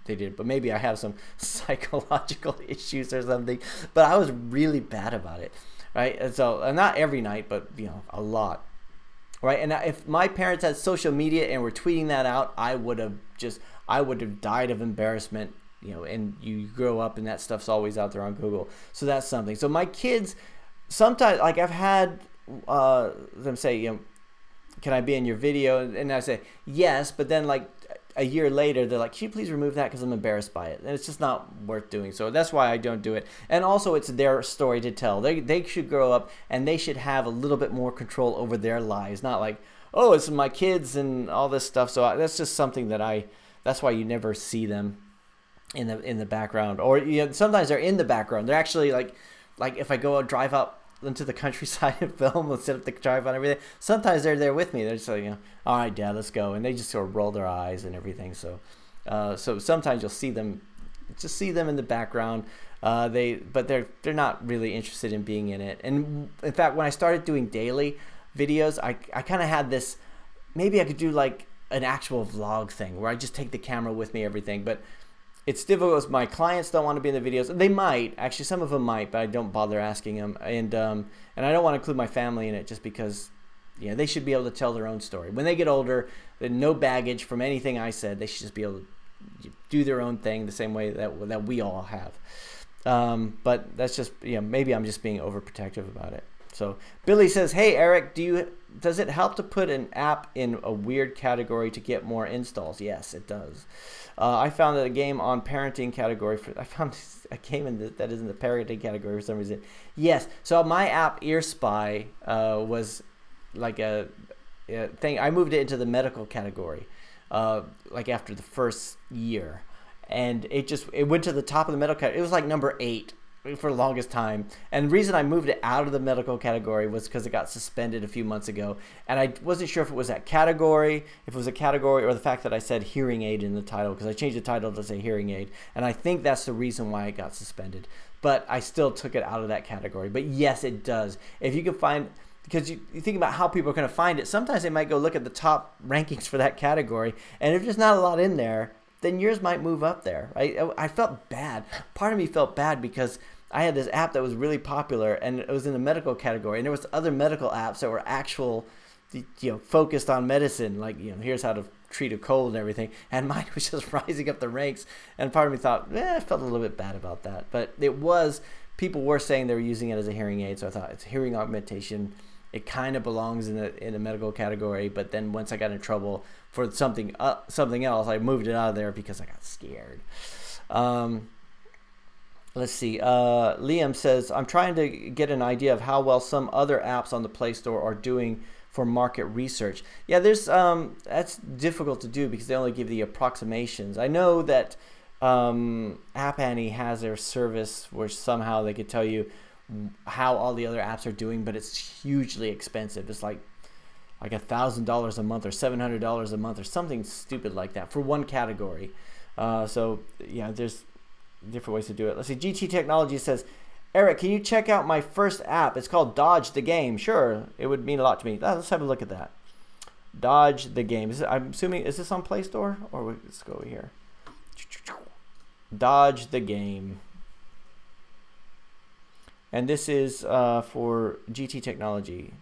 they did, but maybe I have some psychological issues or something, but I was really bad about it, right? And so, not every night, but a lot. Right, and if my parents had social media and were tweeting that out, I would have died of embarrassment, and you grow up and that stuff's always out there on Google. So that's something. So my kids, sometimes, like I've had them say, can I be in your video? And I say, yes, but then like a year later, they're like, can you please remove that because I'm embarrassed by it? And it's just not worth doing. So that's why I don't do it. And also, it's their story to tell. They should grow up and they should have a little bit more control over their lives. Not like, oh, it's my kids and all this stuff. So that's just something that that's why you never see them in the background. Or sometimes they're in the background. They're actually like if I go drive up into the countryside and film and set up the tripod and everything, sometimes they're there with me. They're just like, all right, Dad, let's go, and they just sort of roll their eyes and everything. So so sometimes you'll see them in the background, but they're not really interested in being in it. And in fact, when I started doing daily videos, I kind of had this, maybe I could do like an actual vlog thing where I just take the camera with me, everything. But it's difficult because my clients don't want to be in the videos. They might, actually, some of them might, but I don't bother asking them. And I don't want to include my family in it just because, they should be able to tell their own story. When they get older, no baggage from anything I said. They should just be able to do their own thing the same way that we all have. But that's just, maybe I'm just being overprotective about it. So Billy says, hey, Eric, does it help to put an app in a weird category to get more installs? Yes, it does. I found that a game on parenting category. I found a game that is in the parenting category for some reason. Yes. So my app Ear Spy was like a thing. I moved it into the medical category, like after the first year, and it went to the top of the medical category. It was like number 8. for the longest time. And the reason I moved it out of the medical category was because it got suspended a few months ago. And I wasn't sure if it was that category, if it was a category, or the fact that I said hearing aid in the title, because I changed the title to say hearing aid. And I think that's the reason why it got suspended. But I still took it out of that category. But yes, it does. If you can find, because you think about how people are going to find it, sometimes they might go look at the top rankings for that category. And if there's not a lot in there, then yours might move up there. I felt bad. Part of me felt bad because I had this app that was really popular, and it was in the medical category, and there was other medical apps that were actual, focused on medicine, like, here's how to treat a cold and everything, and mine was just rising up the ranks, and part of me thought, I felt a little bit bad about that, but people were saying they were using it as a hearing aid, so I thought it's hearing augmentation. It kind of belongs in the medical category, but then once I got in trouble for something else, I moved it out of there because I got scared. Let's see. Liam says, I'm trying to get an idea of how well some other apps on the Play Store are doing for market research. Yeah, that's difficult to do because they only give the approximations. I know that App Annie has their service where somehow they could tell you how all the other apps are doing, but it's hugely expensive. It's like $1,000 a month or $700 a month or something stupid like that for one category. So yeah, there's different ways to do it. Let's see. GT Technology says, Eric, can you check out my first app? It's called Dodge the Game. Sure, it would mean a lot to me. Let's have a look at that. Dodge the Game. I'm assuming, is this on Play Store? Or let's go over here. Dodge the Game. And this is for GT Technology.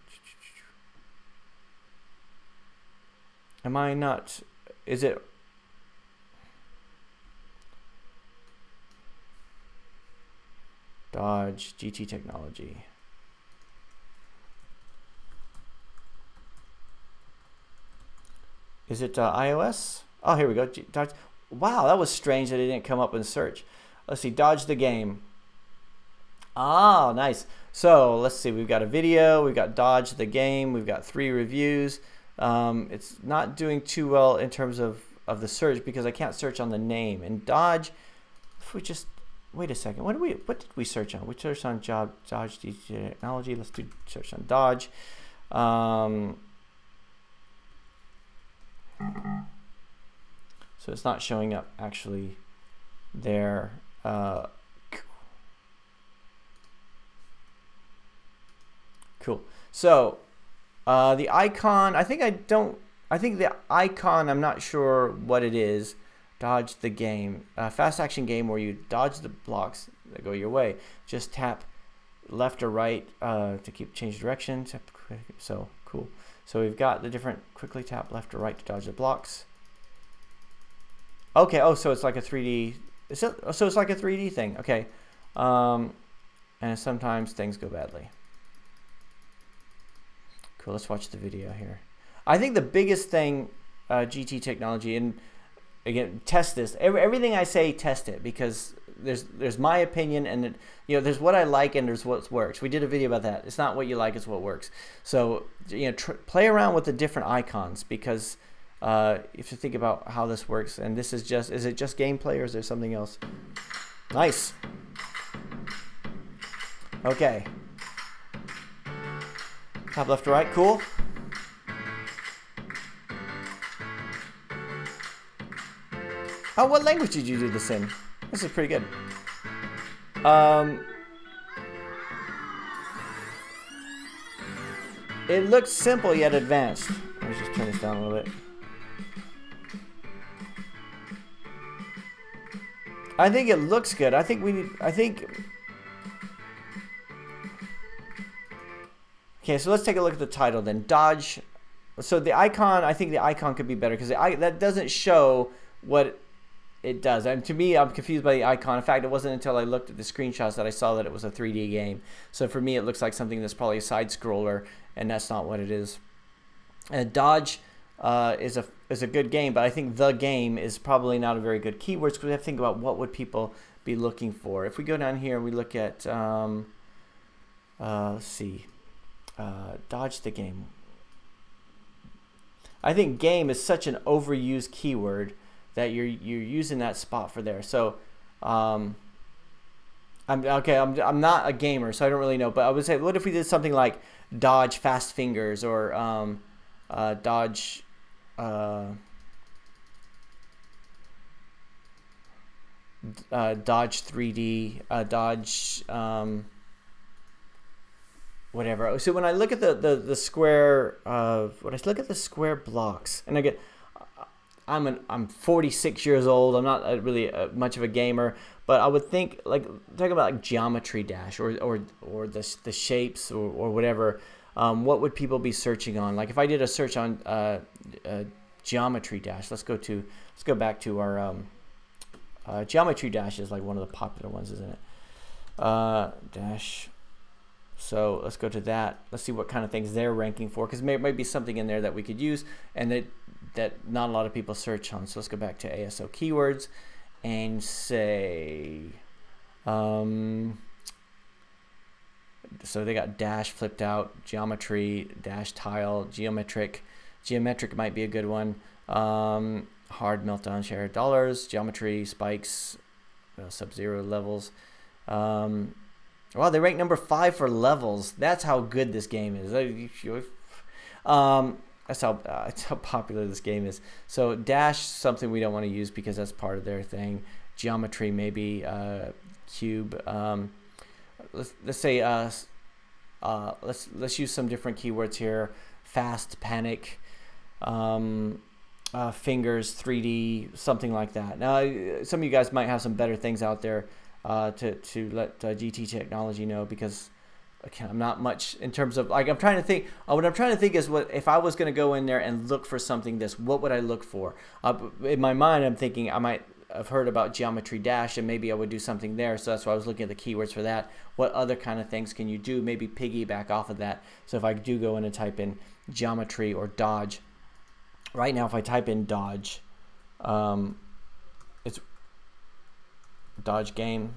Am I not? Is it? Dodge GT Technology. Is it iOS? Oh, here we go. Dodge. Wow, that was strange that it didn't come up in search. Let's see. Dodge the Game. Ah, nice. So let's see. We've got a video. We've got Dodge the Game. We've got 3 reviews. It's not doing too well in terms of the search because I can't search on the name. And Dodge, if we just wait a second. What did we search on? We searched on Dodge Technology. Let's do search on Dodge. So it's not showing up actually there. Cool. So the icon, I think the icon, I'm not sure what it is. Dodge the Game. Fast action game where you dodge the blocks that go your way. Just tap left or right to change direction. So cool. So we've got the different, quickly tap left or right to dodge the blocks. Okay, so it's like a 3D, so it's like a 3D thing. Okay. And sometimes things go badly. Cool, let's watch the video here. I think the biggest thing, GT Technology, and again, test this. Everything I say, test it, because there's my opinion, and there's what I like and there's what works. We did a video about that. It's not what you like, it's what works. So play around with the different icons, because if you think about how this works, and this is it just gameplay, or is there something else? Nice. Okay. Top left to right, cool. Oh, what language did you do this in? This is pretty good. It looks simple yet advanced. Let's just turn this down a little bit. I think it looks good. I think okay, so let's take a look at the title then. Dodge. So the icon, I think the icon could be better because that doesn't show what it does. And to me, I'm confused by the icon. In fact, it wasn't until I looked at the screenshots that I saw that it was a 3D game. So for me, it looks like something that's probably a side scroller, and that's not what it is. And Dodge is a good game, but I think the game is probably not a very good keyword, because we have to think about what would people be looking for. If we go down here and we look at let's see, Dodge the Game. I think game is such an overused keyword that you're using that spot for there. So I'm not a gamer, so I don't really know. But I would say, what if we did something like Dodge Fast Fingers or Dodge Dodge 3D, Dodge whatever. So when I look at the square, when I look at the square blocks, and I get, I'm 46 years old. I'm not really much of a gamer, but I would think like talking about like Geometry Dash or the shapes or whatever. What would people be searching on? Like if I did a search on Geometry Dash, let's go back to our Geometry Dash is like one of the popular ones, isn't it? Dash. So let's go to that. Let's see what kind of things they're ranking for, because there might be something in there that we could use and that not a lot of people search on. So let's go back to ASO keywords and say, so they got dash flipped out, geometry, dash tile, geometric. Geometric might be a good one. Hard meltdown share dollars, geometry, spikes, sub-zero levels. Wow, they rank number 5 for levels. That's how good this game is. That's how popular this game is. So dash, something we don't want to use because that's part of their thing. Geometry, maybe cube. Let's say let's use some different keywords here. Fast, panic, fingers, 3D, something like that. Now, some of you guys might have some better things out there to let GT Technology know, because again, I'm not much in terms of, like, I'm trying to think. What I'm trying to think is, what if I was going to go in there and look for something what would I look for? In my mind, I'm thinking I might have heard about Geometry Dash and maybe I would do something there. So that's why I was looking at the keywords for that. What other kind of things can you do? Maybe piggyback off of that. So if I do go in and type in geometry or Dodge, right now if I type in Dodge, it's Dodge game.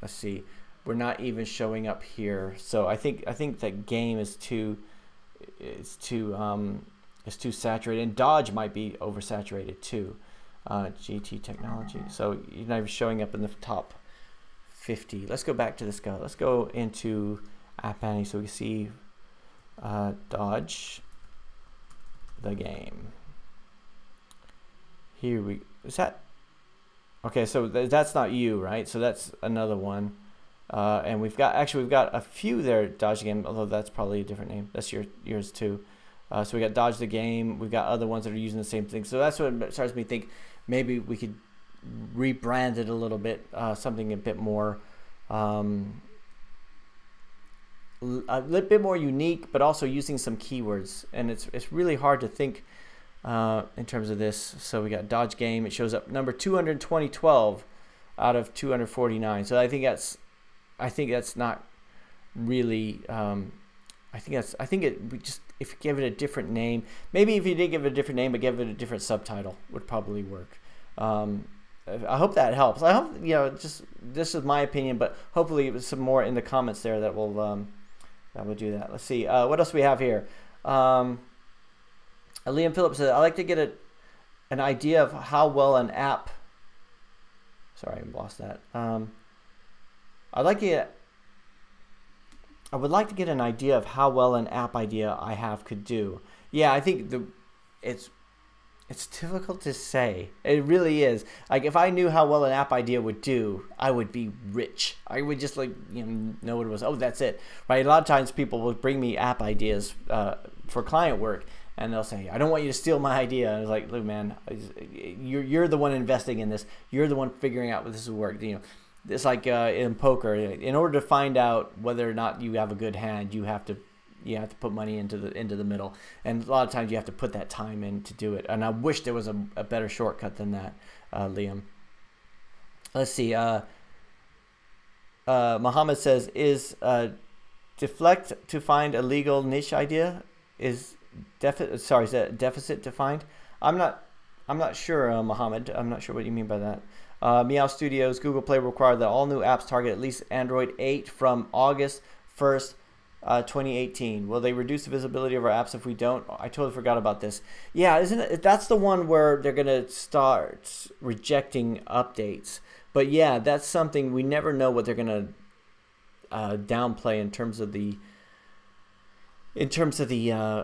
Let's see, we're not even showing up here. So I think that game is too saturated, and Dodge might be oversaturated too. GT Technology. So you're not even showing up in the top 50. Let's go back to this guy. Let's go into App Annie so we see Dodge the game. Here we is that. Okay, so that's not you, right? So that's another one. And we've got a few there, Dodge the game, although that's probably a different name. That's yours too. So we got Dodge the game. We've got other ones that are using the same thing. So that's what starts me to think maybe we could rebrand it a little bit, something a bit more, a little bit more unique, but also using some keywords. And it's really hard to think in terms of this. So we got Dodge game. It shows up number 212 out of 249. So I think that's not really. I think we just, if you give it a different name, maybe if you didn't give it a different name but give it a different subtitle, would probably work. I hope that helps. I hope, just this is my opinion, but hopefully there's some more in the comments there that will do that. Let's see what else we have here. Liam Phillips said, I like to get an idea of how well an app. Sorry, I lost that. I would like to get an idea of how well an app idea I have could do. Yeah, I think it's difficult to say. It really is. Like, if I knew how well an app idea would do, I would be rich. I would just know what it was. Oh, that's it, right? A lot of times people will bring me app ideas for client work, and they'll say, I don't want you to steal my idea. And it's like, look, man, you're the one investing in this. You're the one figuring out what this will work. It's like in poker. In order to find out whether or not you have a good hand, you have to put money into the middle, and a lot of times you have to put that time in to do it. And I wish there was a better shortcut than that, Liam. Let's see. Muhammad says, is deflect to find a legal niche idea? Is that deficit to find? I'm not sure, Muhammad. I'm not sure what you mean by that. Meow Studios, Google Play require that all new apps target at least Android 8 from August 1st, 2018. Will they reduce the visibility of our apps if we don't? I totally forgot about this. Yeah, isn't it? That's the one where they're going to start rejecting updates But yeah, that's something we never know what they're gonna downplay in terms of the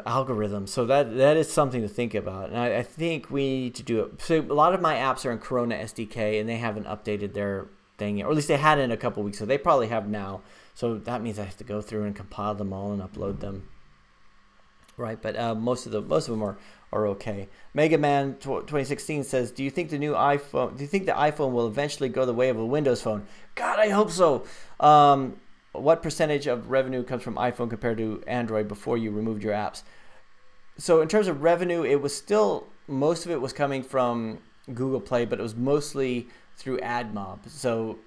algorithm. So that is something to think about, and I think we need to do it. So a lot of my apps are in Corona SDK, and they haven't updated their thing yet, or at least they had it in a couple weeks. So they probably have now. So that means I have to go through and compile them all and upload them. Right, but most of them are okay. Mega Man 2016 says, "Do you think the iPhone will eventually go the way of a Windows phone?" God, I hope so. What percentage of revenue comes from iPhone compared to Android before you removed your apps? So in terms of revenue, it was still, most of it was coming from Google Play, but it was mostly through AdMob. So,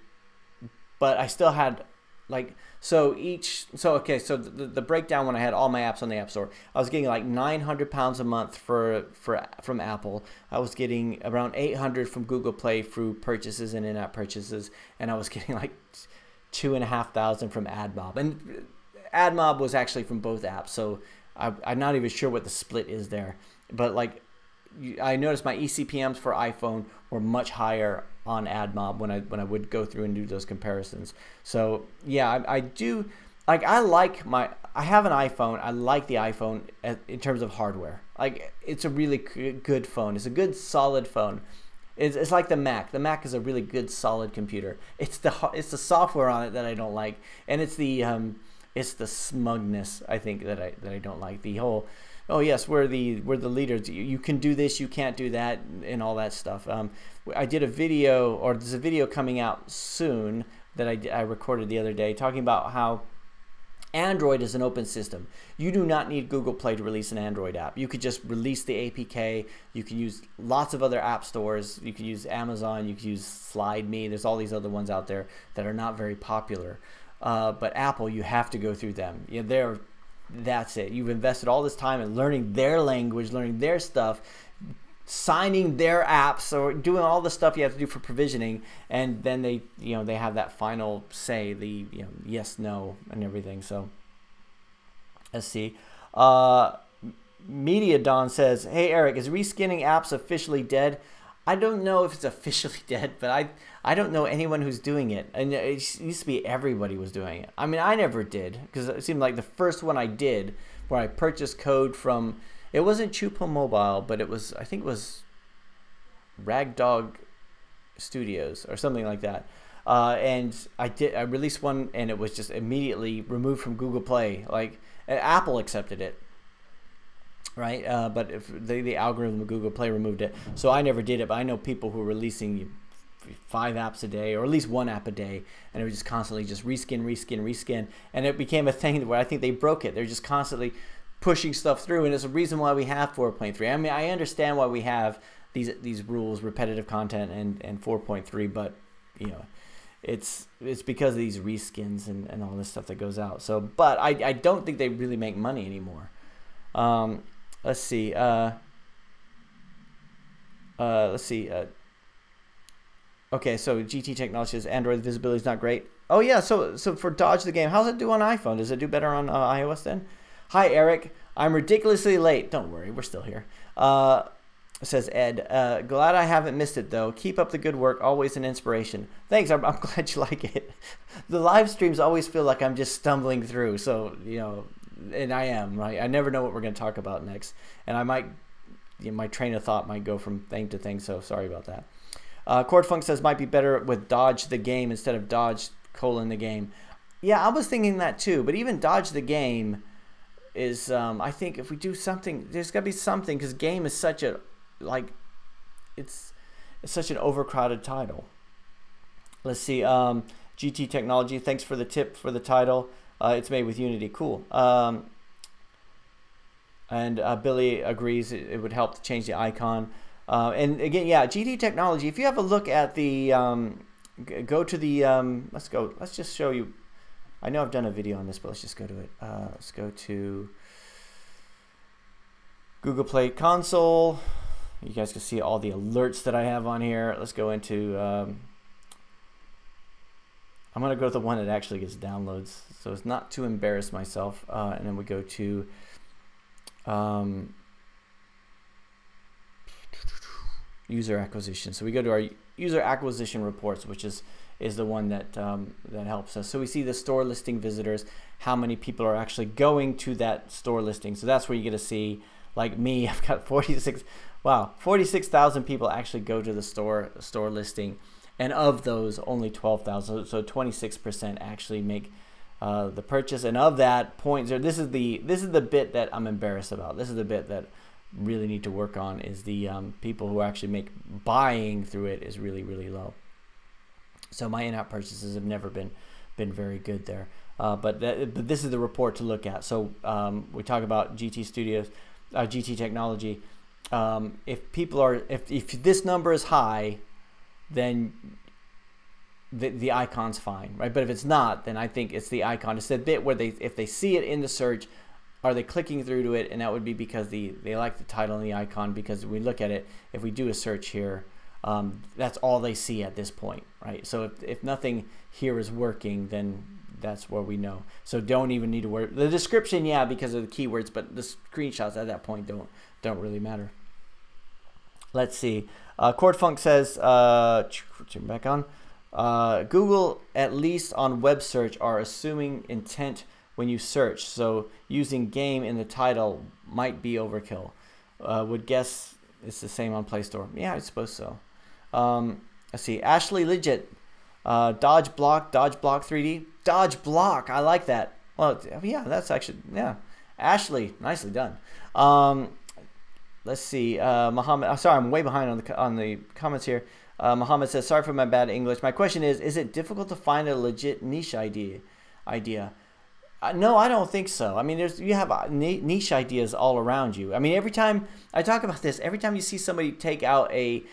but I still had like, so the breakdown, when I had all my apps on the App Store, I was getting like £900 a month from Apple. I was getting around 800 from Google Play through purchases and in-app purchases, and I was getting like 2,500 from AdMob. And AdMob was actually from both apps, so I'm not even sure what the split is there. But like, I noticed my eCPMs for iPhone were much higher on AdMob when I would go through and do those comparisons. So yeah, I do like, I have an iPhone. I like the iPhone in terms of hardware. Like, it's a really good phone. It's a good solid phone. It's like the Mac. The Mac is a really good solid computer. It's the software on it that I don't like, and it's the smugness, I think, that I don't like. The whole, oh yes, we're the leaders. You can do this, you can't do that, and all that stuff. I did a video, or there's a video coming out soon that I recorded the other day, talking about how Android is an open system. You do not need Google Play to release an Android app. You could just release the APK. You can use lots of other app stores. You can use Amazon. You can use Slide Me. There's all these other ones out there that are not very popular. But Apple, you have to go through them. That's it. You've invested all this time in learning their language, learning their stuff, signing their apps, or doing all the stuff you have to do for provisioning, and then they have that final say, the yes, no, and everything. So let's see. Media Don says, "Hey Eric, is reskinning apps officially dead?" I don't know if it's officially dead, but I don't know anyone who's doing it. And it used to be everybody was doing it. I mean, I never did, because it seemed like the first one I did, where I purchased code from, it wasn't Chupo Mobile, but I think it was Ragdog Studios or something like that. And I released one, and it was just immediately removed from Google Play. Like, Apple accepted it, right? But if the algorithm of Google Play removed it, so I never did it. But I know people who were releasing 5 apps a day, or at least 1 app a day, and it was just constantly just reskin, and it became a thing where I think they broke it. They're just constantly pushing stuff through, and it's a reason why we have 4.3. I mean, I understand why we have these rules, repetitive content, and 4.3, but it's because of these reskins and all this stuff that goes out. So, but I don't think they really make money anymore. Let's see. Okay, so GT Technology says Android visibility is not great. Oh yeah, so for Dodge the Game, how's it do on iPhone? Does it do better on iOS then? Hi Eric, I'm ridiculously late. Don't worry, we're still here. Says Ed. Glad I haven't missed it though. Keep up the good work. Always an inspiration. Thanks. I'm glad you like it. The live streams always feel like I'm just stumbling through. So and I am, right. I never know what we're going to talk about next, and I might, my train of thought might go from thing to thing. So sorry about that. Cordfunk says might be better with Dodge the Game instead of Dodge : the game. Yeah, I was thinking that too. But even Dodge the Game is, I think if we do something, there's got to be something, because game is such a, it's such an overcrowded title. Let's see. GT Technology, thanks for the tip for the title. It's made with Unity. Cool. And Billy agrees it would help to change the icon. And again, yeah, GT Technology, if you have a look at the, go to the, let's just show you. I know I've done a video on this, but let's just go to it. Let's go to Google Play Console. You guys can see all the alerts that I have on here. Let's go into, I'm going to go with the one that actually gets downloads, so it's not to embarrass myself. And then we go to user acquisition. So we go to our user acquisition reports, which is the one that that helps us. So we see the store listing visitors, how many people are actually going to that store listing. So that's where you get to see, like me, I've got 46,000 people actually go to the store listing, and of those, only 12,000, so 26% actually make the purchase. And of that point, this is the bit that I'm embarrassed about. This is the bit that really need to work on, is the people who actually make buying through it is really, really low. So my in-app purchases have never been very good there. But this is the report to look at. So we talk about GT Studios, GT Technology. If this number is high, then the icon's fine, right? But if it's not, then I think it's the icon. It's the bit where if they see it in the search, are they clicking through to it? And that would be because they like the title and the icon, because we look at it, if we do a search here, that's all they see at this point, right? So if nothing here is working, then that's where we know. So don't even need to worry. The description, yeah, because of the keywords, but the screenshots at that point don't really matter. Let's see. CordFunk says, turn back on. Google, at least on web search, are assuming intent when you search. So using game in the title might be overkill. Would guess it's the same on Play Store. Yeah, I suppose so. Let's see. Ashley Legit. Dodge Block 3D. Dodge Block. I like that. Well, yeah, that's actually, yeah. Ashley, nicely done. Let's see. Muhammad. Sorry, I'm way behind on the comments here. Muhammad says, sorry for my bad English. My question is it difficult to find a legit niche idea? No, I don't think so. I mean, you have niche ideas all around you. I mean, every time I talk about this, every time you see somebody take out a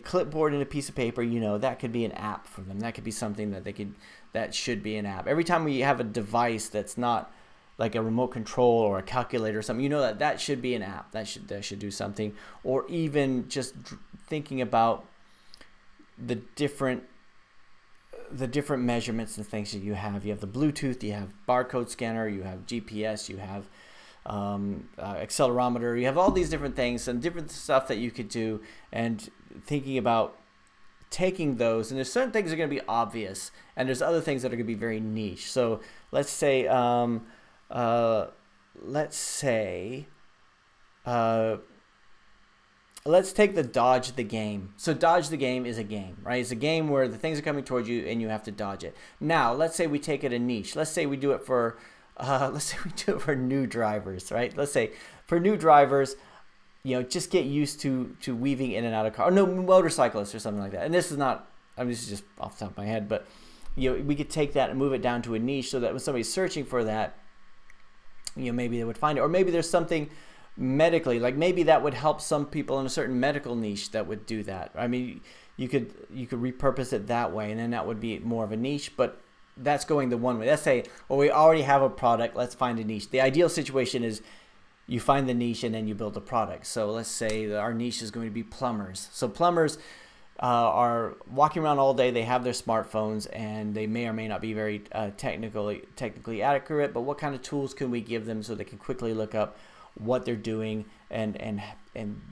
clipboard and a piece of paper, you know, that could be an app for them. That could be something that should be an app. Every time we have a device that's not like a remote control or a calculator or something, you know that should be an app. That should do something. Or even just thinking about the different measurements and things that you have. You have the Bluetooth, you have barcode scanner, you have GPS, you have accelerometer, you have all these different things and different stuff that you could do, and thinking about taking those. And there's certain things that are going to be obvious, and there's other things that are going to be very niche. So let's say let's take the dodge the game. So dodge the game is a game, right? It's a game where the things are coming towards you and you have to dodge it. Now, let's say we take it a niche. Let's say we do it for new drivers, right? Let's say for new drivers, you know, just get used to weaving in and out of cars. Or no, motorcyclists or something like that. And this is not, I mean, this is just off the top of my head, but you know, we could take that and move it down to a niche so that when somebody's searching for that, you know, maybe they would find it. Or maybe there's something medically, like maybe that would help some people in a certain medical niche that would do that. I mean, you could repurpose it that way, and then that would be more of a niche. But that's going the one way. Let's say, well, we already have a product, let's find a niche. The ideal situation is you find the niche and then you build a product. So let's say that our niche is going to be plumbers. So plumbers are walking around all day, they have their smartphones, and they may or may not be very technically accurate, but what kind of tools can we give them so they can quickly look up what they're doing and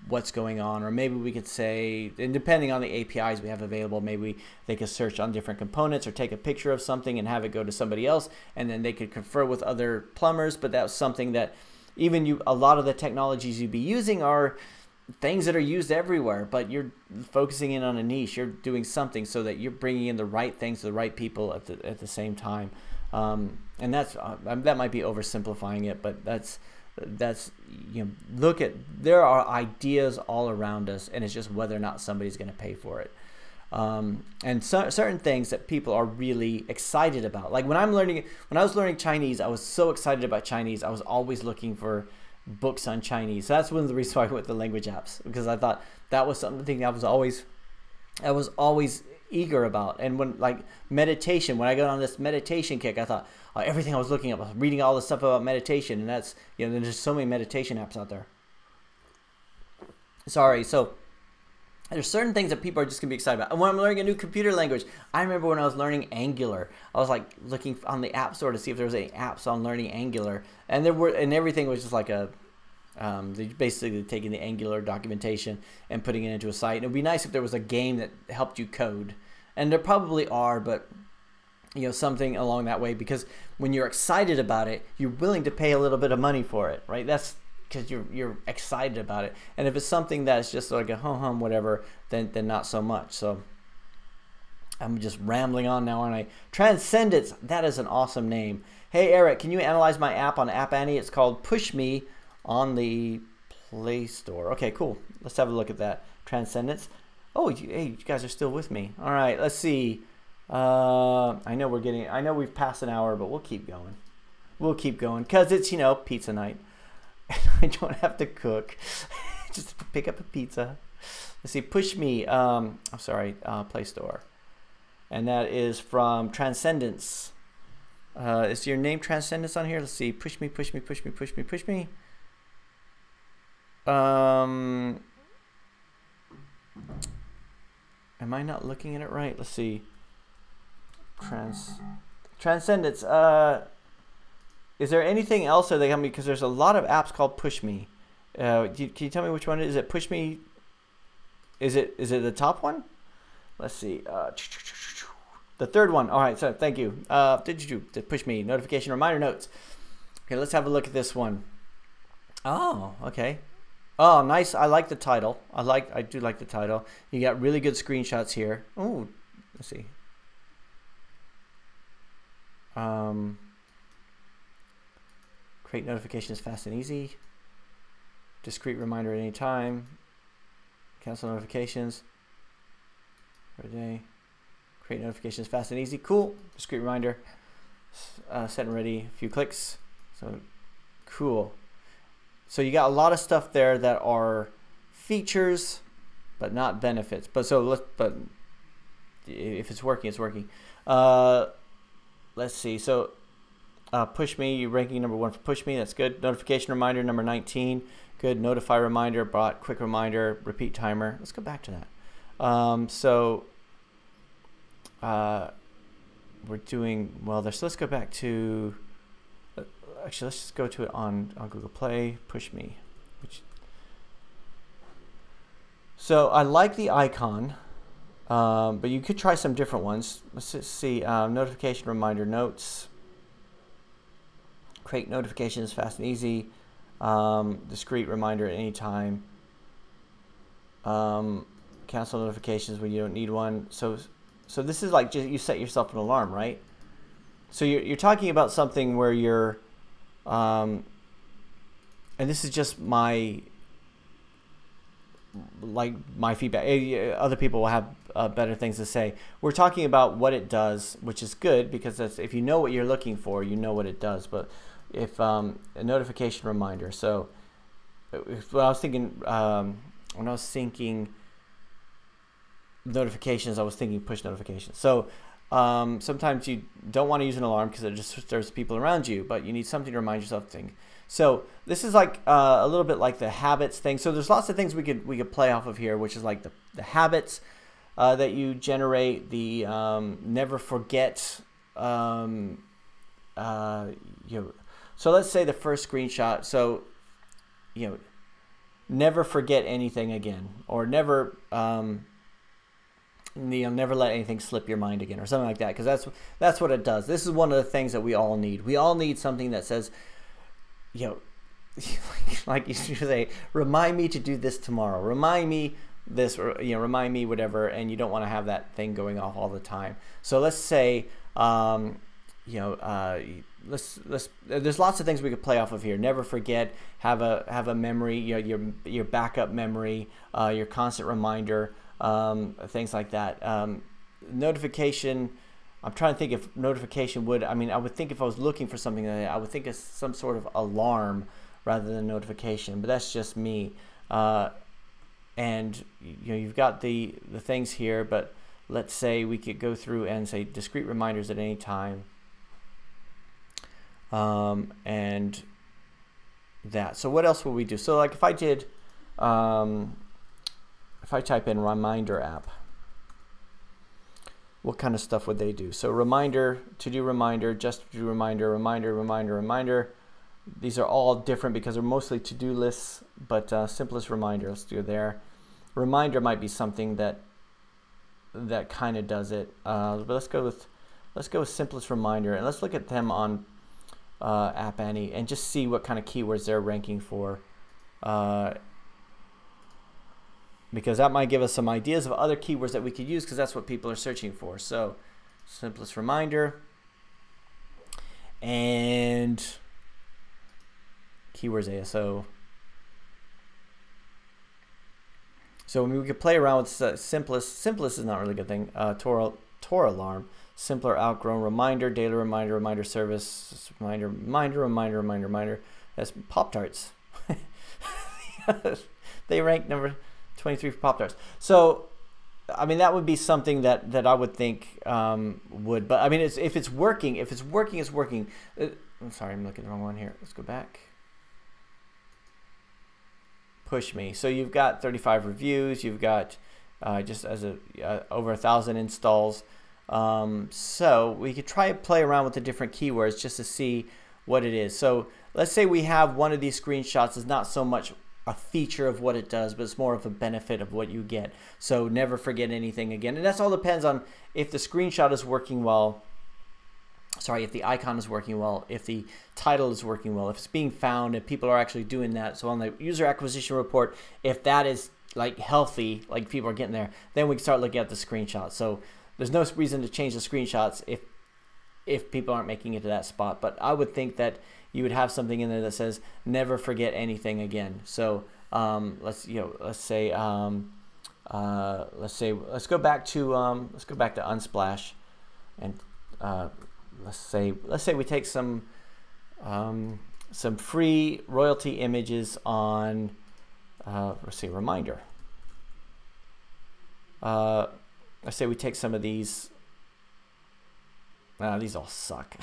what's going on? Or maybe we could say, and depending on the APIs we have available, maybe they could search on different components or take a picture of something and have it go to somebody else, and then they could confer with other plumbers. But that's something that even a lot of the technologies you'd be using are things that are used everywhere, but you're focusing in on a niche. You're doing something so that you're bringing in the right things to the right people at the same time. And that's that might be oversimplifying it, but that's you know, look at, there are ideas all around us, and it's just whether or not somebody's going to pay for it. And certain things that people are really excited about, like when I was learning Chinese, I was so excited about Chinese. I was always looking for books on Chinese. So that's one of the reasons why I went with the language apps, because I thought that was something I was always eager about. And when, like, meditation, when I got on this meditation kick, I thought everything I was looking up, I was reading all this stuff about meditation, and that's, you know, there's just so many meditation apps out there. Sorry. So there's certain things that people are just gonna be excited about. And when I'm learning a new computer language, I remember when I was learning Angular, I was like looking on the App Store to see if there was any apps on learning Angular, and there were, and everything was just like a They're basically taking the Angular documentation and putting it into a site. And it would be nice if there was a game that helped you code. And there probably are, but something along that way, because when you're excited about it, you're willing to pay a little bit of money for it, right? That's because you're excited about it. And if it's something that's just like a hum whatever, then not so much. So I'm just rambling on now, aren't I? Transcendence, that is an awesome name. Hey Eric, can you analyze my app on App Annie? It's called Push Me on the Play Store. Okay, cool. Let's have a look at that. Transcendence. Oh, hey, you guys are still with me. All right, let's see. I know we've passed an hour, but we'll keep going. We'll keep going because it's pizza night. I don't have to cook. Just pick up a pizza. Let's see. Push Me. I'm sorry. Play Store, and that is from Transcendence. Is your name Transcendence on here? Let's see. Push Me. Push Me. Push Me. Push Me. Push Me. Am I not looking at it right? Let's see. Transcendence. Is there anything else that they have me? Because there's a lot of apps called Push Me. Can you tell me which one it is? Is it Push Me? Is it the top one? Let's see. The third one. All right. So thank you. Did Push Me notification reminder notes? Okay. Let's have a look at this one. Oh. Okay. Oh, nice. I like the title. I do like the title. You got really good screenshots here. Oh, let's see. Create notifications fast and easy. Discrete reminder at any time. Cancel notifications for a day. Create notifications fast and easy. Cool. Discrete reminder. Set and ready. A few clicks. So cool. So you got a lot of stuff there that are features, but not benefits. But if it's working, it's working. Let's see. So Push Me, ranking number 1 for Push Me. That's good. Notification reminder number 19. Good. Notify reminder, bot, quick reminder, repeat timer. Let's go back to that. We're doing well there. So let's go back to. Actually, let's just go to it on Google Play. Push Me. So I like the icon, but you could try some different ones. Let's just see. Notification reminder notes. Create notifications fast and easy. Discrete reminder at any time. Cancel notifications when you don't need one. So this is like just you set yourself an alarm, right? So you're talking about something where you're and this is just my feedback. Other people will have better things to say. We're talking about what it does, which is good because that's, if you know what you're looking for, you know what it does. But if a notification reminder, so when I was thinking notifications, I was thinking push notifications. So sometimes you don't want to use an alarm because it just disturbs people around you, but you need something to remind yourself of things. So this is like a little bit like the habits thing. So there's lots of things we could play off of here, which is like the habits that you generate, the never forget. So let's say the first screenshot. So never forget anything again, or never. Never let anything slip your mind again, or something like that, because that's what it does. This is one of the things that we all need. We all need something that says, like you say, remind me to do this tomorrow. Remind me this, or remind me whatever. And you don't want to have that thing going off all the time. So let's say, there's lots of things we could play off of here. Never forget. Have a memory. Your backup memory. Your constant reminder. Things like that. Notification, I'm trying to think if notification would, I would think if I was looking for something like that, I would think of some sort of alarm rather than notification, but that's just me. And you've got the things here, but let's say we could go through and say discrete reminders at any time. And that. So what else will we do? So like if I did, if I type in reminder app, what kind of stuff would they do? So reminder, to do reminder, just to do reminder, reminder, reminder, reminder, These are all different because they're mostly to-do lists, but simplest reminder, let's do there. Reminder might be something that kind of does it. But let's go with simplest reminder, and let's look at them on App Annie and just see what kind of keywords they're ranking for. Because that might give us some ideas of other keywords that we could use, because that's what people are searching for. So simplest reminder and keywords ASO. So we could play around with simplest. Simplest is not really a good thing. Tor alarm, simpler, outgrown, reminder, daily reminder, reminder service, reminder. That's Pop-Tarts. They rank number 23 for Pop-Tarts. So, I mean, that would be something that I would think would. But I mean, if it's working, it's working. I'm sorry, I'm looking at the wrong one here. Let's go back. Push me. So you've got 35 reviews. You've got just as over 1,000 installs. So we could try to play around with the different keywords just to see what it is. So let's say we have one of these screenshots is not so much a feature of what it does, but it's more of a benefit of what you get. So never forget anything again. And that's all depends on if the screenshot is working well. Sorry, if the icon is working well, if the title is working well, if it's being found, if people are actually doing that. So on the user acquisition report, if that is like healthy, like people are getting there, then we can start looking at the screenshots. So there's no reason to change the screenshots if people aren't making it to that spot. But I would think that you would have something in there that says never forget anything again. So let's go back to Unsplash, and let's say we take some free royalty images on let's see, reminder. Let's say we take some of these. These all suck.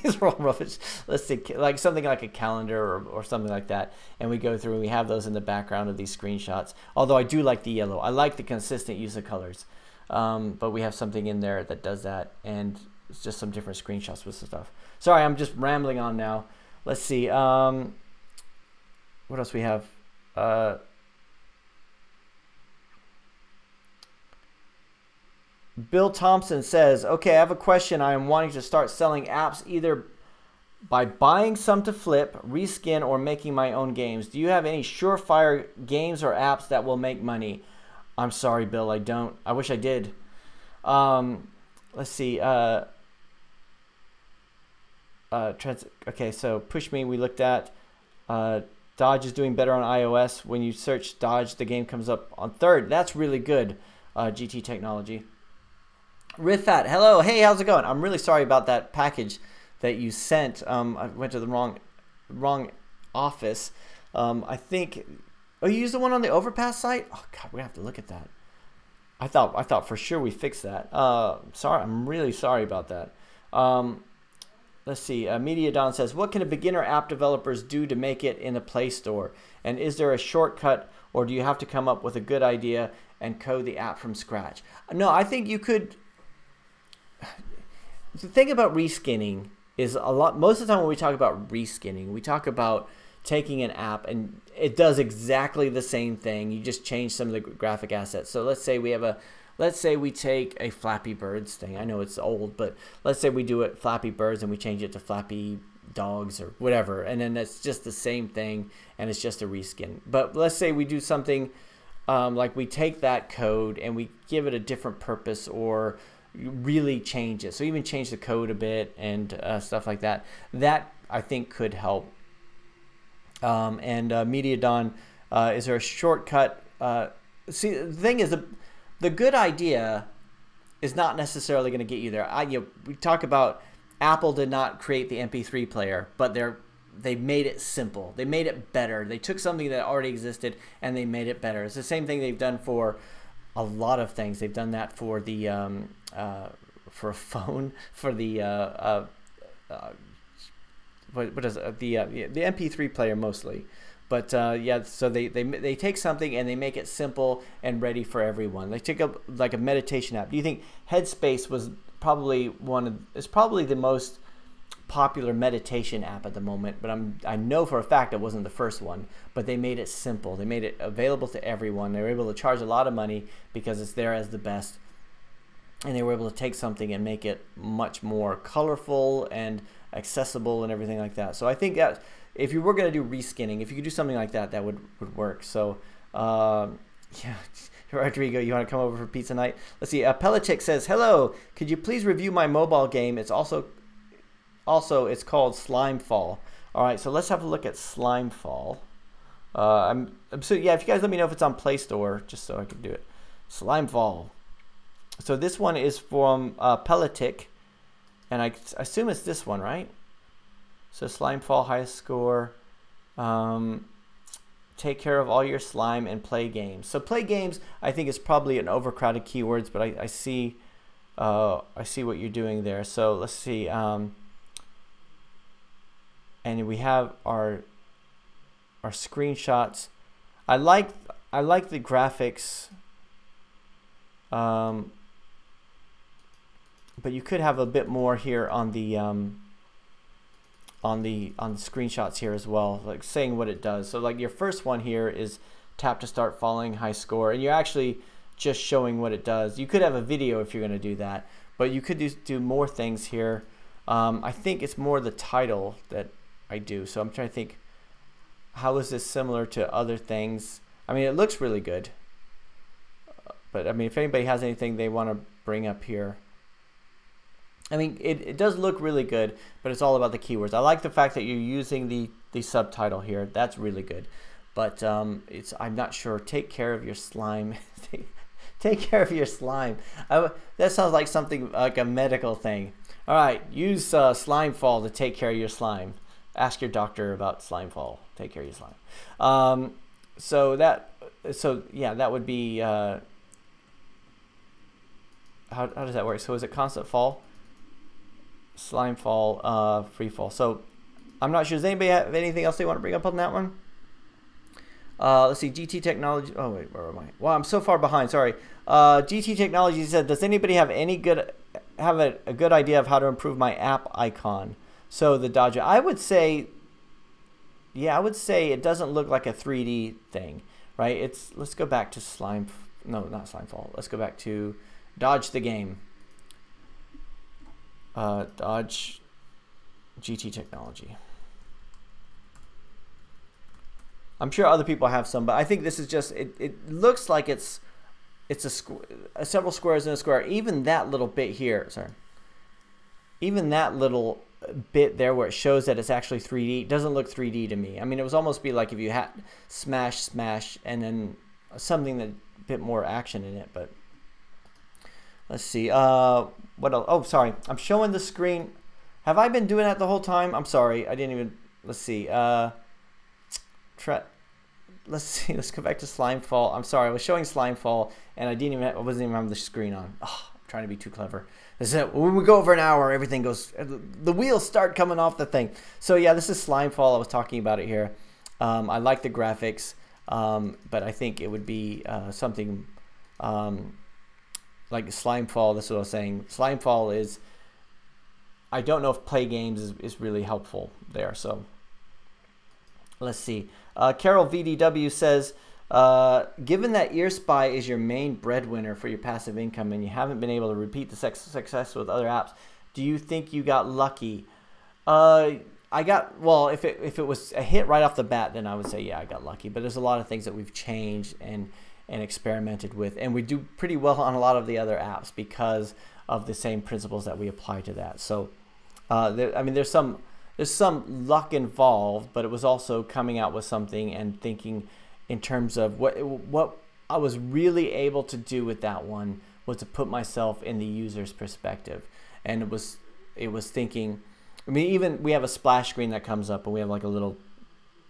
These are all rubbish. Let's see, like something like a calendar or something like that, and we go through and we have those in the background of these screenshots. Although I do like the yellow. I like the consistent use of colors. But we have something in there that does that, and it's just some different screenshots with some stuff. Sorry, I'm just rambling on now. Let's see. What else we have? Bill Thompson says, okay, I have a question. I am wanting to start selling apps either by buying some to flip, reskin, or making my own games. Do you have any surefire games or apps that will make money? I'm sorry, Bill, I don't. I wish I did. Let's see. Okay, so Push Me we looked at. Dodge is doing better on iOS. When you search Dodge, the game comes up on third. That's really good, GT Technology. Rifat, hello. Hey, how's it going? I'm really sorry about that package that you sent. I went to the wrong office. I think. Oh, you used the one on the Overpass site? Oh God, we have to look at that. I thought for sure we fixed that. Sorry, I'm really sorry about that. Let's see. Media Don says, what can a beginner app developers do to make it in the Play Store? And is there a shortcut, or do you have to come up with a good idea and code the app from scratch? No, I think you could. The thing about reskinning is most of the time when we talk about reskinning, we talk about taking an app and it does exactly the same thing. You just change some of the graphic assets. So let's say we take a Flappy Birds thing. I know it's old, but let's say we do it Flappy Birds and we change it to Flappy Dogs or whatever, and then that's just the same thing and it's just a reskin. But let's say we do something like we take that code and we give it a different purpose, or really change it. So even change the code a bit and stuff like that. That I think could help. Media Don, is there a shortcut? See, the thing is, the good idea is not necessarily going to get you there. We talk about Apple did not create the MP3 player, but they made it simple. They made it better. They took something that already existed and they made it better. It's the same thing they've done for a lot of things. They've done that for the for a phone, for the what is it? The MP3 player mostly. But yeah, so they take something and they make it simple and ready for everyone. They take up like a meditation app. Do you think Headspace was probably the most popular meditation app at the moment, but I know for a fact it wasn't the first one. But they made it simple. They made it available to everyone. They were able to charge a lot of money because it's there as the best, and they were able to take something and make it much more colorful and accessible and everything like that. So I think that if you were going to do reskinning, if you could do something like that, that would work. So yeah, Rodrigo, you want to come over for pizza night? Let's see. Pelichick says, hello, could you please review my mobile game? It's also it's called Slimefall. All right, so let's have a look at Slimefall. So yeah, if you guys let me know if it's on Play Store, just so I can do it. Slimefall. So this one is from Pelitic, and I assume it's this one, right? So Slimefall, highest score. Take care of all your slime and play games. So play games, I think, is probably an overcrowded keywords, but I see what you're doing there. So let's see. And we have our screenshots. I like the graphics. But you could have a bit more here on the screenshots here as well, like saying what it does. So like your first one here is tap to start following, high score, and you're actually just showing what it does. You could have a video if you're going to do that, but you could do more things here. I think it's more the title that I do. So I'm trying to think, how is this similar to other things? I mean, it looks really good, but I mean, if anybody has anything they want to bring up here. I mean, it does look really good, but it's all about the keywords. I like the fact that you're using the subtitle here. That's really good. But I'm not sure. Take care of your slime. Take care of your slime. That sounds like something like a medical thing. All right, use Slimefall to take care of your slime. Ask your doctor about Slimefall. Take care of your slime. So yeah, that would be. How does that work? So is it constant fall? Slimefall, free fall. So I'm not sure. Does anybody have anything else they want to bring up on that one? Let's see. GT Technology. Oh wait, where am I? Wow, I'm so far behind. Sorry. GT Technology said, does anybody have a good idea of how to improve my app icon? So the Dodger. I would say it doesn't look like a 3D thing, right? Let's go back to Slime. No, not Slimefall. Let's go back to Dodge the Game. Dodge GT Technology. I'm sure other people have some, but I think this is just, it looks like it's several squares in a square. Even that little bit here, even that little bit there where it shows that it's actually 3D doesn't look 3D to me. I mean, it would almost be like if you had smash, and then something that a bit more action in it, but let's see. What else? Oh, sorry. I'm showing the screen. Have I been doing that the whole time? I'm sorry. I didn't even. Let's see. Let's see. Let's go back to Slimefall. I'm sorry. I was showing Slimefall, and I wasn't even having the screen on. Oh, I'm trying to be too clever. This is it. When we go over an hour, everything goes. The wheels start coming off the thing. So yeah, this is Slimefall. I was talking about it here. I like the graphics, but I think it would be something. Like Slimefall, this is what I was saying. Slimefall is, I don't know if play games is really helpful there. So let's see. Carol VDW says, given that EarSpy is your main breadwinner for your passive income and you haven't been able to repeat the success with other apps, do you think you got lucky? Well, if it was a hit right off the bat, then I would say, yeah, I got lucky. But there's a lot of things that we've changed and experimented with, and we do pretty well on a lot of the other apps because of the same principles that we apply to that. So I mean, there's some luck involved, but it was also coming out with something and thinking in terms of what I was really able to do with that one was to put myself in the user's perspective. And it was thinking, I mean, even we have a splash screen that comes up and we have like a little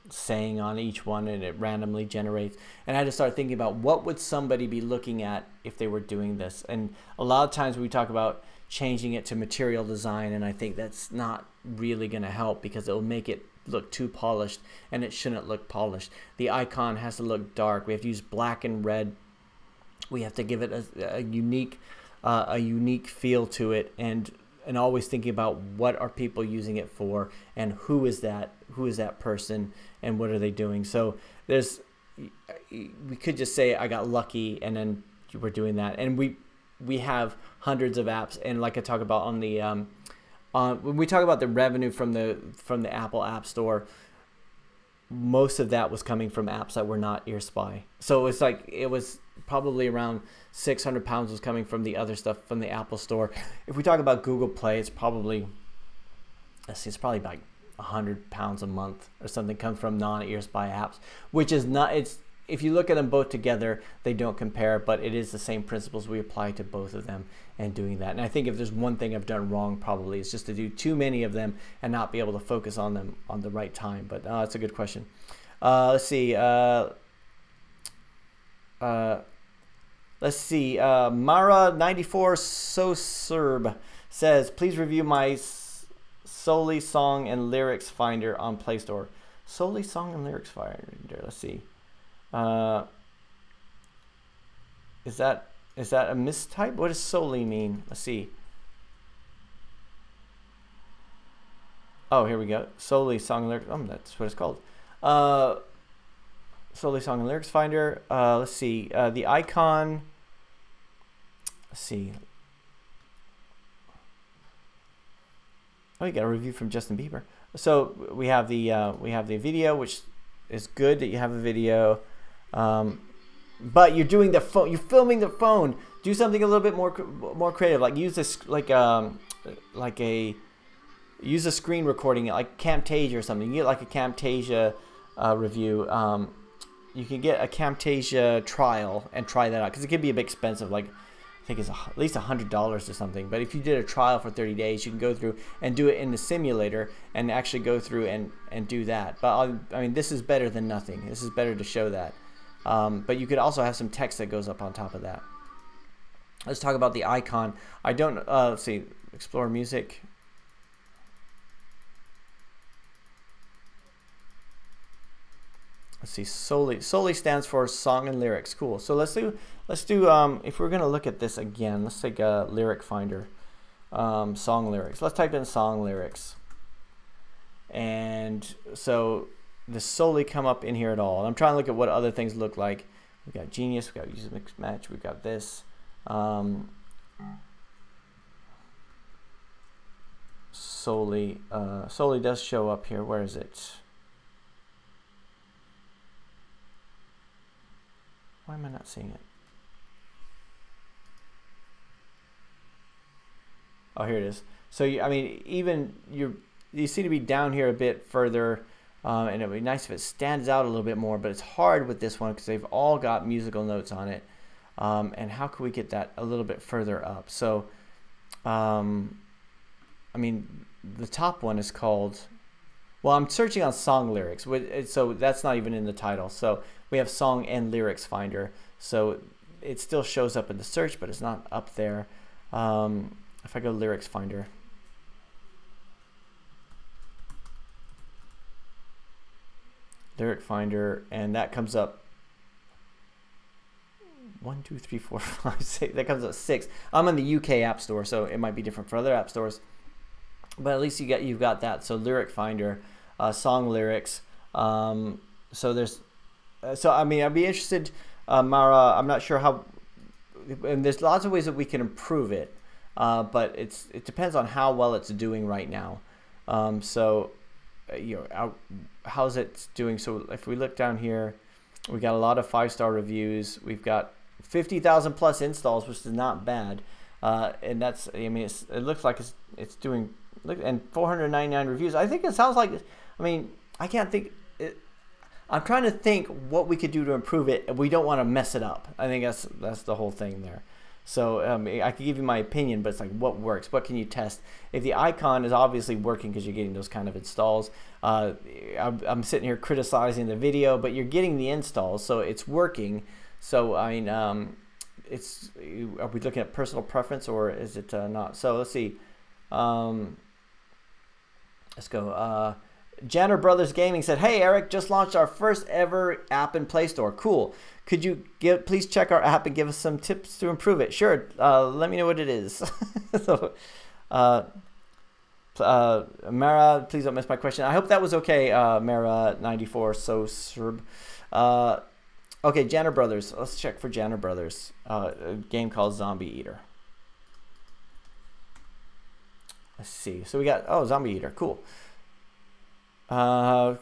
saying on each one and it randomly generates, and I had to start thinking about what would somebody be looking at if they were doing this. And a lot of times we talk about changing it to material design, and I think that's not really going to help because it will make it look too polished, and it shouldn't look polished. The icon has to look dark. We have to use black and red. We have to give it a unique feel to it, and and always thinking about what are people using it for, and who is that person, and what are they doing. So we could just say I got lucky, and then we're doing that, and we have hundreds of apps, and like I talk about on the when we talk about the revenue from the Apple App Store, most of that was coming from apps that were not EarSpy. So it's like it was probably around 600 pounds was coming from the other stuff from the Apple Store. If we talk about Google Play, it's probably, it's probably like 100 pounds a month or something comes from non-EarSpy apps, which is not, if you look at them both together, they don't compare, but it is the same principles we apply to both of them and doing that. And I think if there's one thing I've done wrong, probably is just to do too many of them and not be able to focus on them on the right time. But it's a good question. Let's see. Let's see. Mara94 Soserb says, please review my Solely Song and Lyrics Finder on Play Store. Solely Song and Lyrics Finder. Let's see. Is that a mistype? What does solely mean? Let's see. Oh, here we go. Solely Song and Lyrics. Oh, that's what it's called. Solely Song and Lyrics Finder. Let's see. The icon. Let's see. Oh, you got a review from Justin Bieber. So we have the video, which is good that you have a video. But you're doing the phone. You're filming the phone. Do something a little bit more creative. Like use this use a screen recording, like Camtasia or something. You get like a Camtasia review. You can get a Camtasia trial and try that out because it can be a bit expensive. Like I think it's at least $100 or something. But if you did a trial for 30 days, you can go through and do it in the simulator and actually go through and do that. But I mean, this is better than nothing. This is better to show that. But you could also have some text that goes up on top of that. Let's talk about the icon. I don't, let's see, explore music. Let's see, solely stands for song and lyrics. Cool. So let's do if we're gonna look at this again, let's take a lyric finder, song lyrics. Let's type in song lyrics. And so the solely come up in here at all. And I'm trying to look at what other things look like. We got Genius, we got Use Mix Match, we got this. Solely does show up here. Where is it? Why am I not seeing it? Oh, here it is. So I mean, even you seem to be down here a bit further. And it would be nice if it stands out a little bit more, but it's hard with this one because they've all got musical notes on it. And how can we get that a little bit further up? So, I mean, the top one is called, well, I'm searching on song lyrics, so that's not even in the title. So we have song and lyrics finder. So it still shows up in the search, but it's not up there. If I go lyrics finder, lyric finder, and that comes up 1, 2, 3, 4, 5, 6. That comes up 6. I'm on the UK App Store, so it might be different for other app stores, but at least you've got that. So lyric finder, song lyrics. So there's I mean, I'd be interested, Mara. I'm not sure how, and there's lots of ways that we can improve it, but it depends on how well it's doing right now. So you know, how's it doing? So if we look down here, we got a lot of 5-star reviews. We've got 50,000 plus installs, which is not bad. And that's, I mean, it looks like it's doing, and 499 reviews. I think it sounds like, I mean, I can't think, I'm trying to think what we could do to improve it. We don't want to mess it up. I think that's the whole thing there. So I could give you my opinion, but it's like, what works? What can you test? If the icon is obviously working because you're getting those kind of installs, I'm sitting here criticizing the video, but you're getting the installs, so it's working. So I mean, are we looking at personal preference or is it not? So let's see. Let's go. Janner Brothers Gaming said, "Hey Eric, just launched our first ever app in Play Store. Cool. Could you please check our app and give us some tips to improve it?" Sure. Let me know what it is. So, Mara, please don't miss my question. I hope that was okay, Mara94, so Serb. Okay, Janner Brothers. Let's check for Janner Brothers. A game called Zombie Eater. Let's see. So we got, oh, Zombie Eater. Cool. It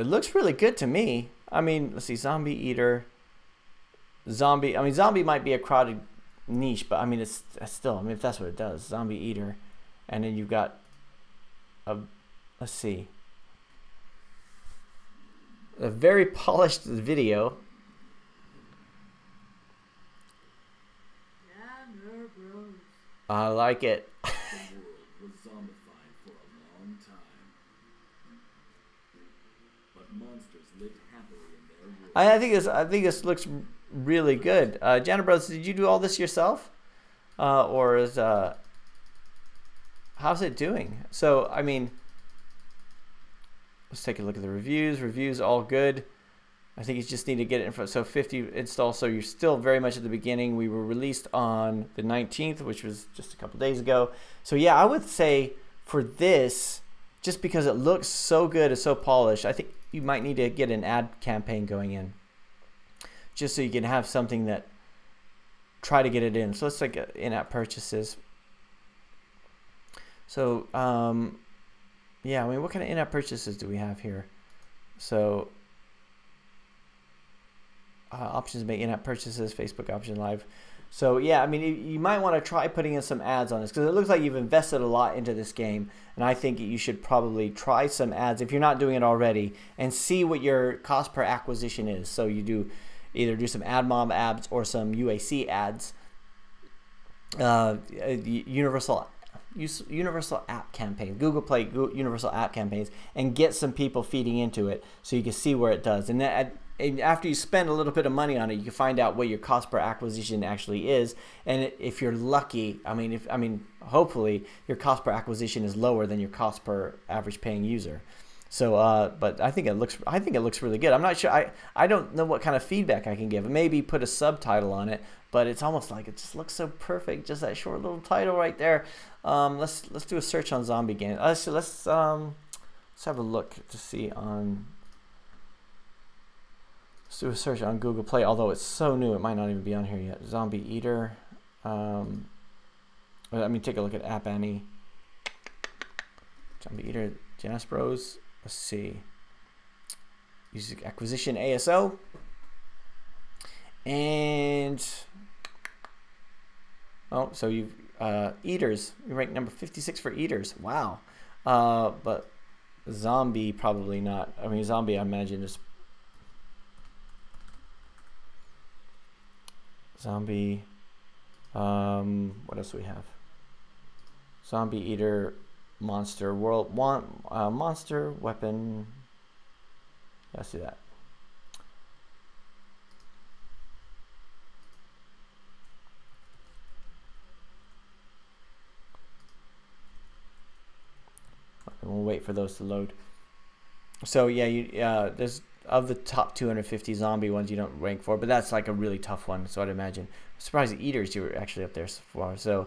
looks really good to me. I mean, let's see. Zombie Eater. Zombie. I mean, zombie might be a crowded niche, but I mean, it's still, I mean, if that's what it does. Zombie Eater. And then you've got let's see, a very polished video. I like it. I think this looks really good. Jana Brothers, did you do all this yourself, or is how's it doing? So I mean, let's take a look at the reviews. Reviews all good. I think you just need to get it in front. So 50 installs. So you're still very much at the beginning. We were released on the 19th, which was just a couple days ago. So yeah, I would say for this, just because it looks so good and so polished, I think you might need to get an ad campaign going in, just so you can have something that try to get it in. So let's take in-app purchases. So yeah, I mean, what kind of in-app purchases do we have here? So options make in-app purchases, Facebook option live. So yeah, I mean, you might want to try putting in some ads on this, because it looks like you've invested a lot into this game, and I think you should probably try some ads if you're not doing it already, and see what your cost per acquisition is. So you either do some AdMob ads or some UAC ads, universal app campaign, Google Play universal app campaigns, and get some people feeding into it so you can see where it does. And after you spend a little bit of money on it, you can find out what your cost per acquisition actually is. And if you're lucky, I mean, hopefully your cost per acquisition is lower than your cost per average paying user. So, but I think it looks really good. I'm not sure. I don't know what kind of feedback I can give. Maybe put a subtitle on it, but it's almost like it just looks so perfect. Just that short little title right there. Let's do a search on zombie game. Let's have a look to see on. Let's do a search on Google Play. Although it's so new, it might not even be on here yet. Zombie Eater. I mean, take a look at App Annie. Zombie Eater, Janus Bros. Let's see. User acquisition ASO. And oh, so you eaters. You rank number 56 for eaters. Wow. But zombie probably not. I mean, zombie, I imagine is zombie. What else do we have? Zombie Eater. Monster World Monster Weapon. Let's do that. And we'll wait for those to load. So yeah, there's of the top 250 zombie ones you don't rank for, but that's like a really tough one. So I'd imagine. I'm surprised the eaters you were actually up there so far. So.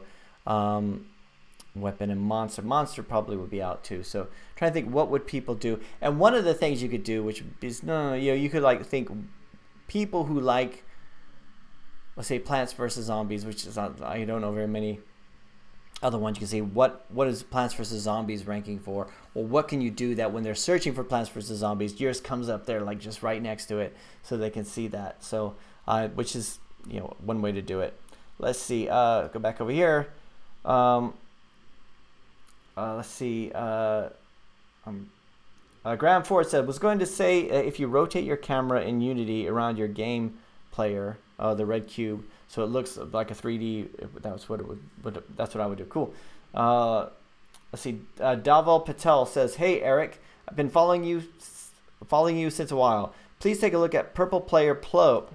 Weapon and monster probably would be out too. So trying to think what would people do. And one of the things you could do, which is you could like think people who like, let's say, Plants vs Zombies, which is not, I don't know very many other ones. You can see what is Plants vs Zombies ranking for. Well, what can you do that when they're searching for Plants vs Zombies, yours comes up there like just right next to it, so they can see that. So which is one way to do it. Let's see. Go back over here. Let's see. Graham Ford said, was going to say if you rotate your camera in Unity around your game player, the red cube, so it looks like a 3D. That's what it would. That's what I would do. Cool. Let's see. Daval Patel says, "Hey Eric, I've been following you since a while. Please take a look at Purple Player Pro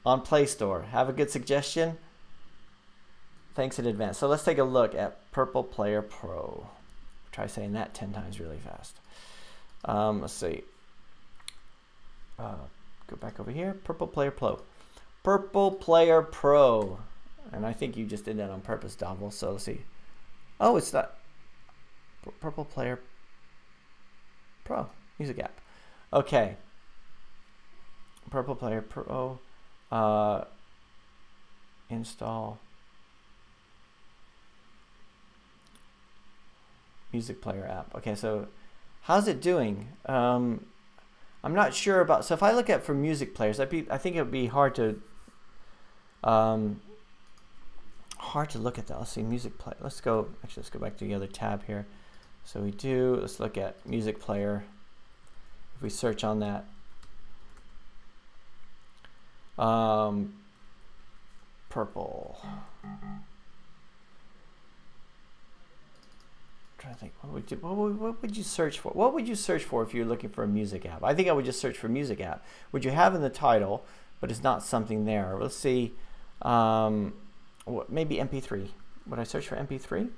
on Play Store. Have a good suggestion? Thanks in advance." So let's take a look at Purple Player Pro. Try saying that 10 times really fast. Let's see. Go back over here. Purple Player Pro. Purple Player Pro. And I think you just did that on purpose, Double. So let's see. Oh, it's not Purple Player Pro music app. Okay. Purple Player Pro. Install music player app. Okay, so how's it doing? I'm not sure about. So if I look at for music players, I think it would be hard to look at that. Let's see, music play. Let's go back to the other tab here. So let's look at music player. If we search on that, purple. I'm trying to think, what would you search for? What would you search for if you're looking for a music app? I think I would just search for music app. Would you have in the title, but it's not something there? Let's see. Maybe MP3. Would I search for MP3?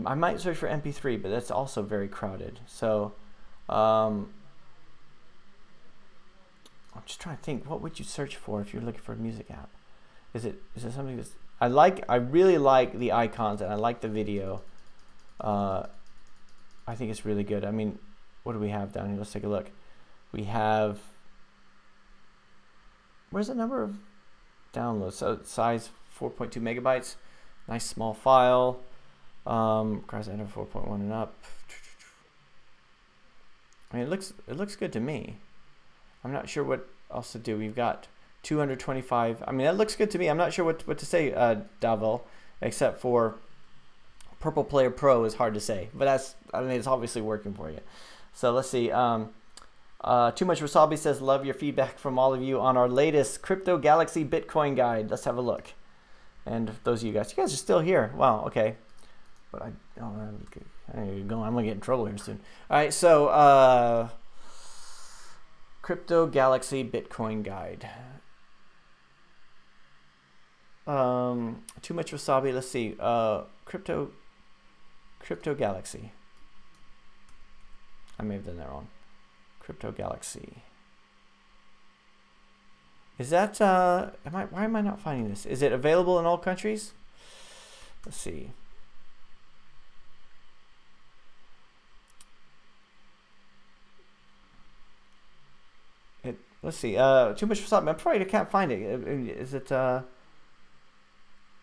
I might search for MP3, but that's also very crowded. So I'm just trying to think, what would you search for if you're looking for a music app? Is it something that's I really like the icons and I like the video. I think it's really good. I mean, what do we have down here? Let's take a look. We have, where's the number of downloads? So size 4.2 megabytes. Nice small file. Cross enter 4.1 and up. I mean, it looks good to me. I'm not sure what else to do. We've got 225. I mean, that looks good to me. I'm not sure what to say, Davel, except for Purple Player Pro is hard to say. But it's obviously working for you. So let's see. Too Much Wasabi says, love your feedback from all of you on our latest Crypto Galaxy Bitcoin guide. Let's have a look. And those of you guys are still here. Wow, okay. But I'm gonna get in trouble here soon. All right, so Crypto Galaxy Bitcoin guide. Too Much Wasabi. Let's see. Crypto Galaxy. I may have done that wrong. Crypto Galaxy. Is that why am I not finding this? Is it available in all countries? Let's see. Let's see. Too Much Wasabi. I'm afraid I can't find it. Is it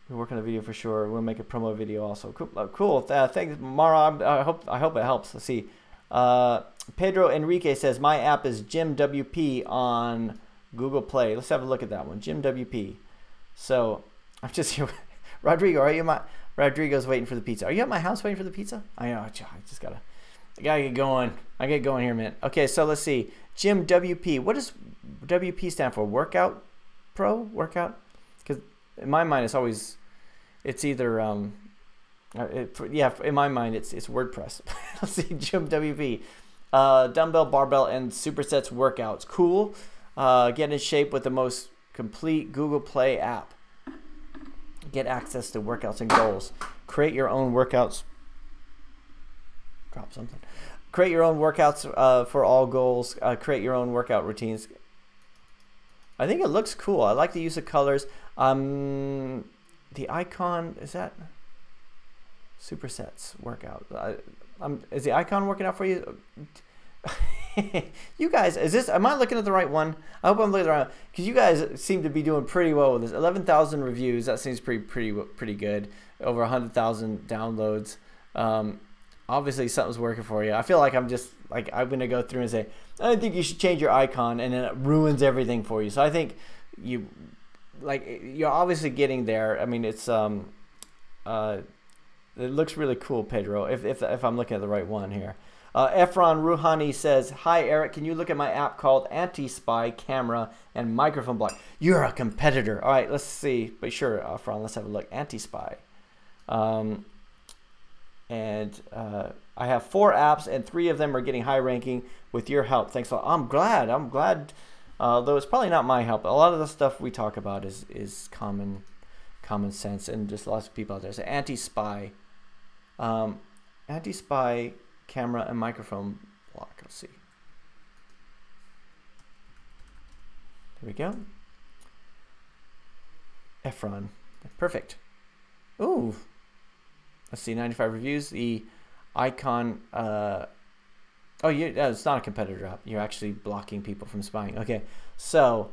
we're working on a video for sure. We'll make a promo video also. Cool. Thanks, Mara. I hope it helps. Let's see. Pedro Enrique says, my app is Jim WP on Google Play. Let's have a look at that one. Jim WP. So I'm just here. Rodrigo, are you Rodrigo's waiting for the pizza. Are you at my house waiting for the pizza? I know. I gotta get going. I get going here, man. Okay, so let's see. Jim WP. What does WP stand for? Workout Pro? Workout? Because in my mind, it's either in my mind, it's WordPress. Let's see, Jim WP. Dumbbell, barbell, and supersets workouts. Cool. Get in shape with the most complete Google Play app. Get access to workouts and goals. Create your own workouts. Drop something. Create your own workouts for all goals. Create your own workout routines. I think it looks cool. I like the use of colors. The icon, is that supersets workout? Is the icon working out for you? You guys, am I looking at the right one? I hope I'm looking at the right one, because you guys seem to be doing pretty well with this. 11,000 reviews. That seems pretty good. Over 100,000 downloads. Obviously something's working for you. I feel like I'm gonna go through and say, I think you should change your icon, and then it ruins everything for you. So I think you're obviously getting there. I mean, it's it looks really cool, Pedro. If I'm looking at the right one here. Efron Rouhani says, hi Eric, can you look at my app called Anti-Spy Camera and Microphone Block? You're a competitor. All right, let's see. But sure, Efron, let's have a look. Anti-Spy. And I have 4 apps, and 3 of them are getting high ranking with your help. Thanks a lot. I'm glad. Though it's probably not my help. A lot of the stuff we talk about is common sense, and just lots of people out there. So Anti-Spy, Anti-Spy Camera and Microphone Block. Let's see. There we go. Efron. Perfect. Ooh. Let's see, 95 reviews. The icon. Oh, it's not a competitor drop. You're actually blocking people from spying. Okay. So,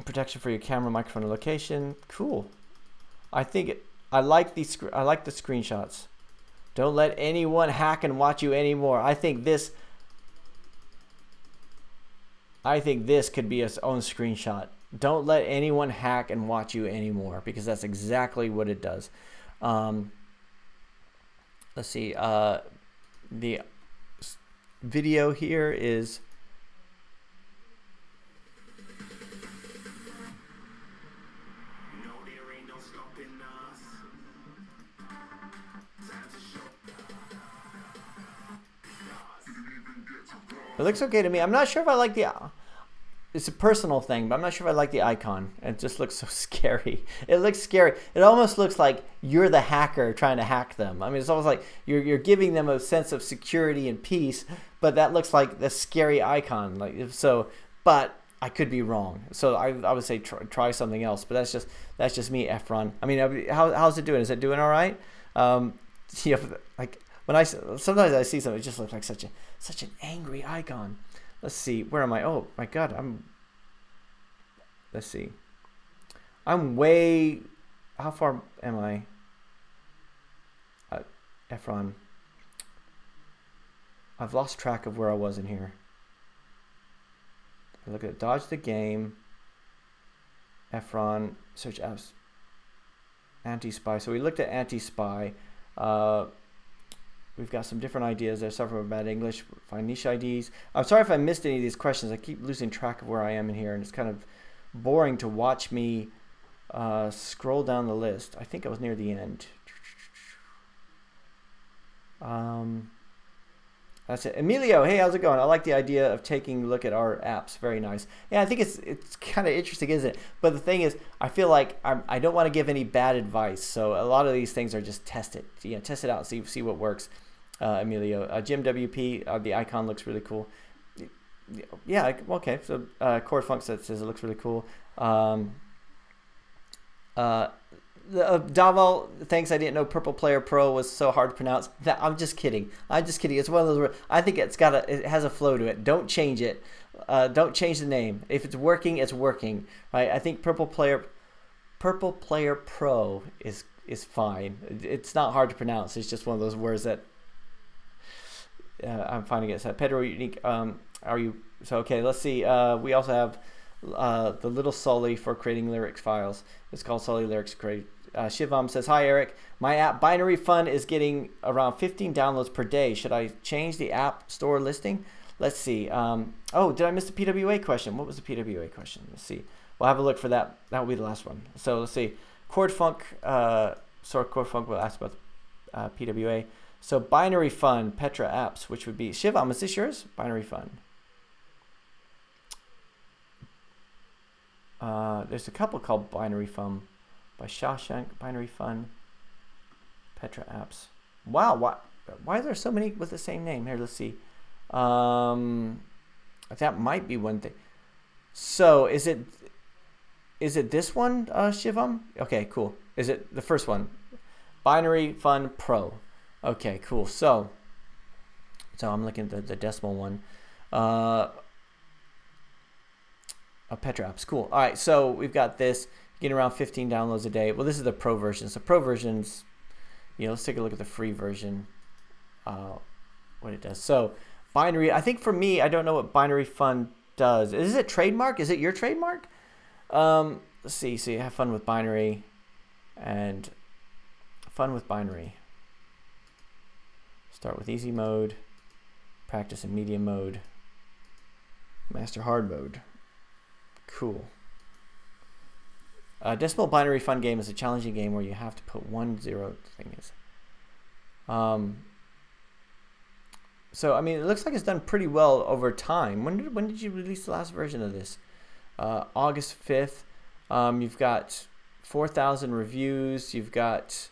protection for your camera, microphone, and location. Cool. I like the screenshots. Don't let anyone hack and watch you anymore. I think this could be its own screenshot. Don't let anyone hack and watch you anymore, because that's exactly what it does. Let's see. The video here is it looks okay to me. I'm not sure if I like it's a personal thing, but I'm not sure if I like the icon. It just looks so scary. It looks scary. It almost looks like you're the hacker trying to hack them. I mean, it's almost like you're giving them a sense of security and peace, but that looks like the scary icon. Like so, but I could be wrong. So I would say try something else. But that's just me, Efron. I mean, how's it doing? Is it doing all right? Yeah, like when sometimes I see something, it just looks like such an angry icon. Let's see, where am I? Oh my God, let's see. I'm way, how far am I? Efron. I've lost track of where I was in here. Look at dodge the game. Efron, search apps. Anti-spy. So we looked at anti-spy. We've got some different ideas there. Suffer from bad English. Find niche IDs. I'm sorry if I missed any of these questions. I keep losing track of where I am in here, and it's kind of boring to watch me scroll down the list. I think I was near the end. That's it. Emilio, hey, how's it going? I like the idea of taking a look at our apps. Very nice. Yeah, I think it's kind of interesting, isn't it? But the thing is, I feel like I don't want to give any bad advice. So a lot of these things are just test it. You know, test it out, see what works. Emilio, Jim WP, the icon looks really cool. Yeah, okay. So Cord Funk says it looks really cool. Daval, thanks. I didn't know Purple Player Pro was so hard to pronounce. I'm just kidding. I'm just kidding. It's one of those words. I think it has a flow to it. Don't change it. Don't change the name. If it's working, it's working. Right? I think Purple Player Pro is fine. It's not hard to pronounce. It's just one of those words that I'm finding it. So Pedro Unique. Are you so okay? Let's see. We also have the little Sully for creating lyrics files. It's called Sully Lyrics Create. Shivam says, hi Eric, my app Binary Fun is getting around 15 downloads per day. Should I change the app store listing? Let's see. Oh, did I miss the PWA question? What was the PWA question? Let's see. We'll have a look for that. That will be the last one. So let's see. Cord Funk will ask about PWA. So Binary Fun, Petra Apps, which would be Shivam. Is this yours? Binary Fun. There's a couple called Binary Fun by Shawshank, Binary Fun, Petra Apps. Wow, why are there so many with the same name? Here, let's see. That might be one thing. So is it this one, Shivam? Okay, cool. Is it the first one? Binary Fun Pro. Okay, cool. So I'm looking at the decimal one. Petra Apps, cool. All right, so we've got this getting around 15 downloads a day. Well, this is the pro version. So pro versions, let's take a look at the free version, what it does. So binary, I think for me, I don't know what Binary Fun does. Is it trademark? Is it your trademark? Let's see. So you have fun with binary and fun with binary. Start with easy mode, practice in medium mode, master hard mode. Cool. Decimal Binary Fun game is a challenging game where you have to put 1 0 thing is. So I mean, it looks like it's done pretty well over time. When did you release the last version of this? August 5th. You've got 4,000 reviews. You've got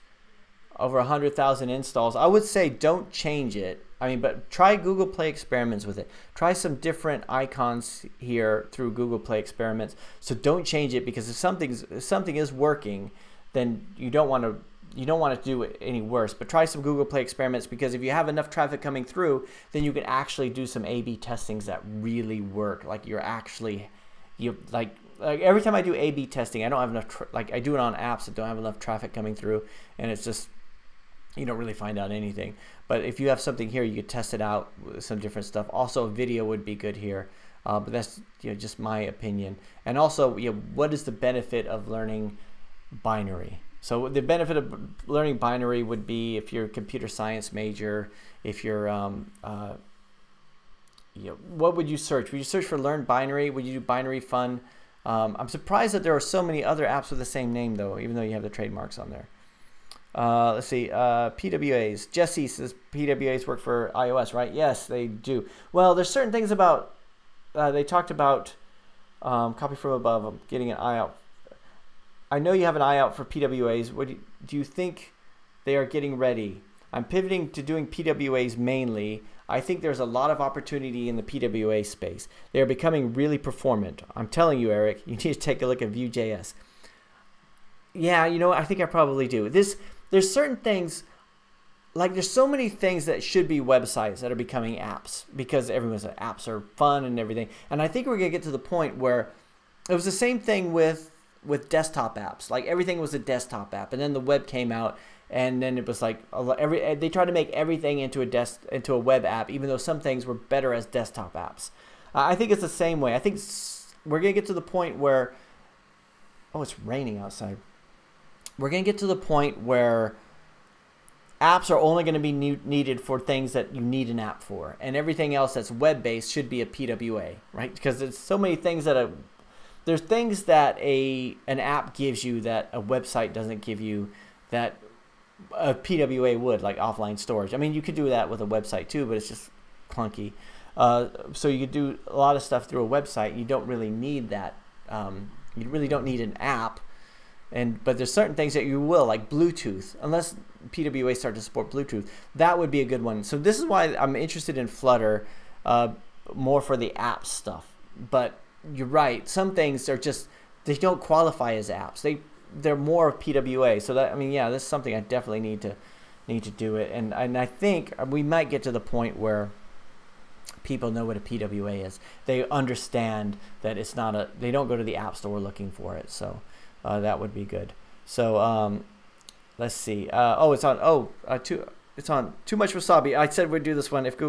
over 100,000 installs. I would say don't change it. I mean, but try Google Play experiments with it. Try some different icons here through Google Play experiments. So don't change it, because if something is working, then you don't want to do it any worse. But try some Google Play experiments, because if you have enough traffic coming through, then you can actually do some A/B testings that really work. Like like every time I do A/B testing, I don't have enough. Like I do it on apps that don't have enough traffic coming through, and it's just, you don't really find out anything. But if you have something here, you could test it out with some different stuff. Also, video would be good here, but that's just my opinion. And also, what is the benefit of learning binary? So the benefit of learning binary would be if you're a computer science major, if you're what would you search? Would you search for learn binary? Would you do binary fun? I'm surprised that there are so many other apps with the same name, though, even though you have the trademarks on there. Let's see, PWAs. Jesse says PWAs work for iOS, right? Yes, they do. Well, there's certain things about, they talked about copy from above. I'm getting an eye out. I know you have an eye out for PWAs. What do you think they are getting ready? I'm pivoting to doing PWAs mainly. I think there's a lot of opportunity in the PWA space. They are becoming really performant. I'm telling you, Eric, you need to take a look at Vue.js. Yeah, I think I probably do. There's certain things, like there's so many things that should be websites that are becoming apps, because everyone's like, apps are fun and everything. And I think we're going to get to the point where it was the same thing with desktop apps. Like everything was a desktop app, and then the web came out, and then it was like they tried to make everything into a web app, even though some things were better as desktop apps. I think it's the same way. I think we're going to get to the point where, oh, it's raining outside. We're going to get to the point where apps are only going to be needed for things that you need an app for, and everything else that's web-based should be a PWA, right? Because there's so many things that there's things that an app gives you that a website doesn't give you, that a PWA would, like offline storage. I mean, you could do that with a website too, but it's just clunky. So you could do a lot of stuff through a website. You don't really need that. You really don't need an app. But there's certain things that you will, like Bluetooth, unless PWA start to support Bluetooth. That would be a good one. So this is why I'm interested in Flutter more for the app stuff. But you're right, some things are just, they don't qualify as apps. They're more PWA. So that, I mean, yeah, this is something I definitely need to do it. And I think we might get to the point where people know what a PWA is. They understand that it's not they don't go to the app store looking for it. So that would be good. So let's see. It's on Too Much Wasabi. I said we'd do this one. If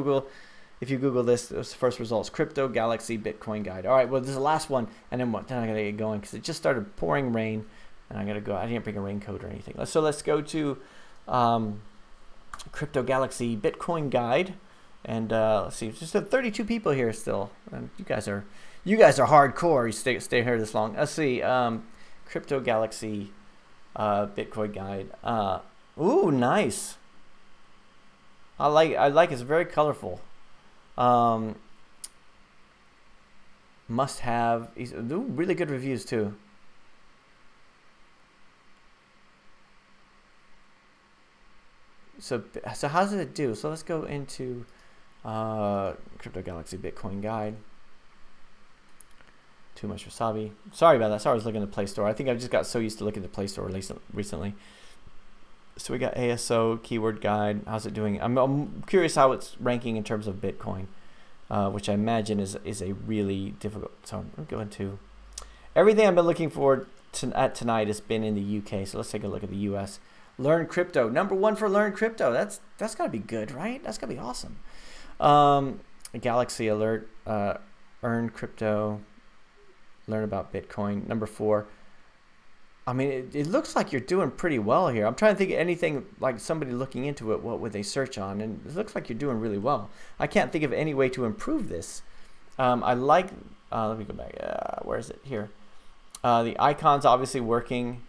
you Google this, those first results: Crypto Galaxy Bitcoin Guide. All right. Well, this is the last one, and then I gotta get going because it just started pouring rain, and I gotta go. I didn't bring a raincoat or anything. So let's go to Crypto Galaxy Bitcoin Guide, and let's see. Just 32 people here still. And you guys are hardcore. You stay here this long. Let's see. Crypto Galaxy Bitcoin Guide. Ooh, nice. I like it's very colorful. Must have. Really good reviews too. So how does it do? So let's go into Crypto Galaxy Bitcoin Guide. Too Much Wasabi. Sorry about that. Sorry, I was looking at the Play Store. I think I just got so used to looking at the Play Store recently. So we got ASO keyword guide. How's it doing? I'm curious how it's ranking in terms of Bitcoin, which I imagine is a really difficult. So I'm going to everything I've been looking for at tonight has been in the UK. So let's take a look at the US. Learn Crypto, #1 for Learn Crypto. That's got to be good, right? That's got to be awesome. Galaxy Alert, Earn Crypto. Learn about Bitcoin, #4. I mean, it looks like you're doing pretty well here. I'm trying to think of anything like somebody looking into it, what would they search on? And it looks like you're doing really well. I can't think of any way to improve this. I like, let me go back. Where is it? Here. The icon's obviously working.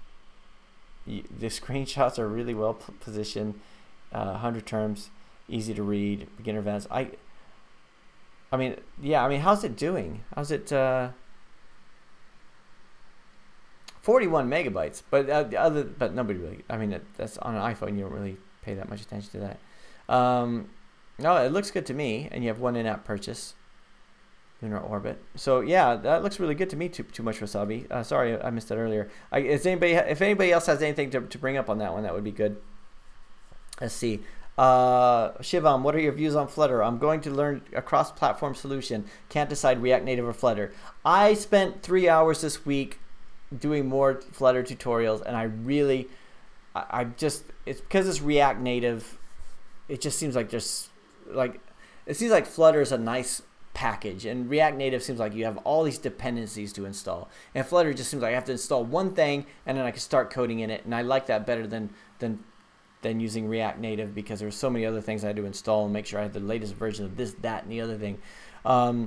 The screenshots are really well positioned. 100 terms, easy to read, beginner events. I mean, yeah, I mean, how's it doing? How's it... 41 megabytes, but but nobody really. I mean, that's on an iPhone. You don't really pay that much attention to that. No, it looks good to me, and you have one in-app purchase. Lunar orbit. So yeah, that looks really good to me. Too much wasabi. Sorry, I missed that earlier. If anybody else has anything to bring up on that one, that would be good. Let's see. Shivam, what are your views on Flutter? I'm going to learn a cross-platform solution. Can't decide React Native or Flutter. I spent 3 hours this week doing more Flutter tutorials, and I just, it's because it's React Native. It just seems like it seems like Flutter is a nice package, and React Native seems like you have all these dependencies to install, and Flutter just seems like I have to install one thing and then I can start coding in it, and I like that better than using React Native, because there's so many other things I had to install and make sure I have the latest version of this, that, and the other thing. But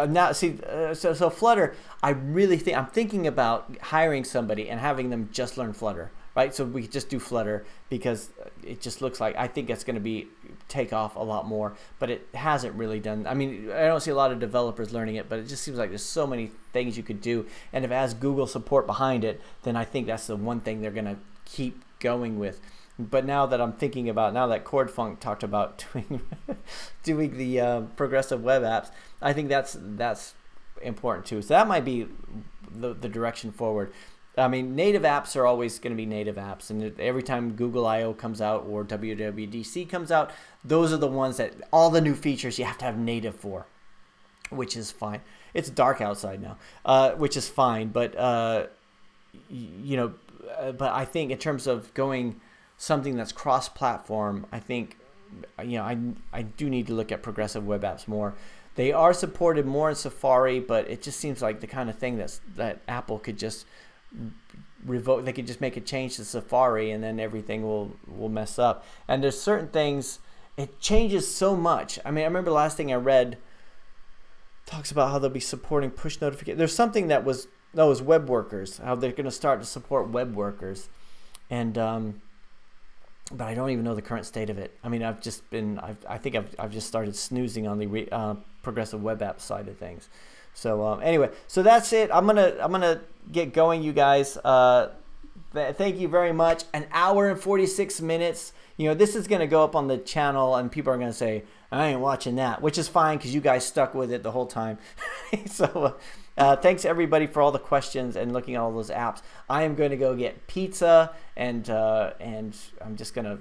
now see, so Flutter, I'm thinking about hiring somebody and having them just learn Flutter. Right, so we just do Flutter, because it just looks like, I think it's going to take off a lot more, but it hasn't really done. I mean, I don't see a lot of developers learning it, but it just seems like there's so many things you could do, and if it has Google support behind it, then I think that's the one thing they're going to keep going with. But now that I'm thinking about, now that CordFunk talked about doing the progressive web apps, I think that's important too. So that might be the direction forward. I mean, native apps are always going to be native apps, and every time Google I/O comes out or WWDC comes out, those are the ones that all the new features you have to have native for, which is fine. It's dark outside now, which is fine, but but I think in terms of going something that's cross-platform, I think I do need to look at progressive web apps more. They are supported more in Safari, but it just seems like the kind of thing that Apple could just revoke. They could just make a change to Safari, and then everything will mess up. And there's certain things, it changes so much. I mean, I remember the last thing I read talks about how they'll be supporting push notifications. There's something that was web workers, how they're going to start to support web workers, and but I don't even know the current state of it. I mean, I think I've just started snoozing on the progressive web app side of things. So anyway, so that's it. I'm gonna get going, you guys. Thank you very much. An hour and 46 minutes. This is gonna go up on the channel, and people are gonna say, I ain't watching that, which is fine, because you guys stuck with it the whole time. So thanks everybody for all the questions and looking at all those apps. I am going to go get pizza, and I'm just gonna.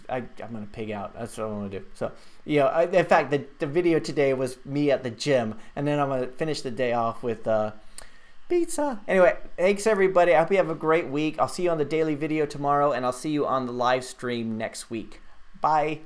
I'm gonna pig out. That's what I want to do. So, in fact, the video today was me at the gym, and then I'm gonna finish the day off with pizza. Anyway, thanks everybody. I hope you have a great week. I'll see you on the daily video tomorrow, and I'll see you on the live stream next week. Bye.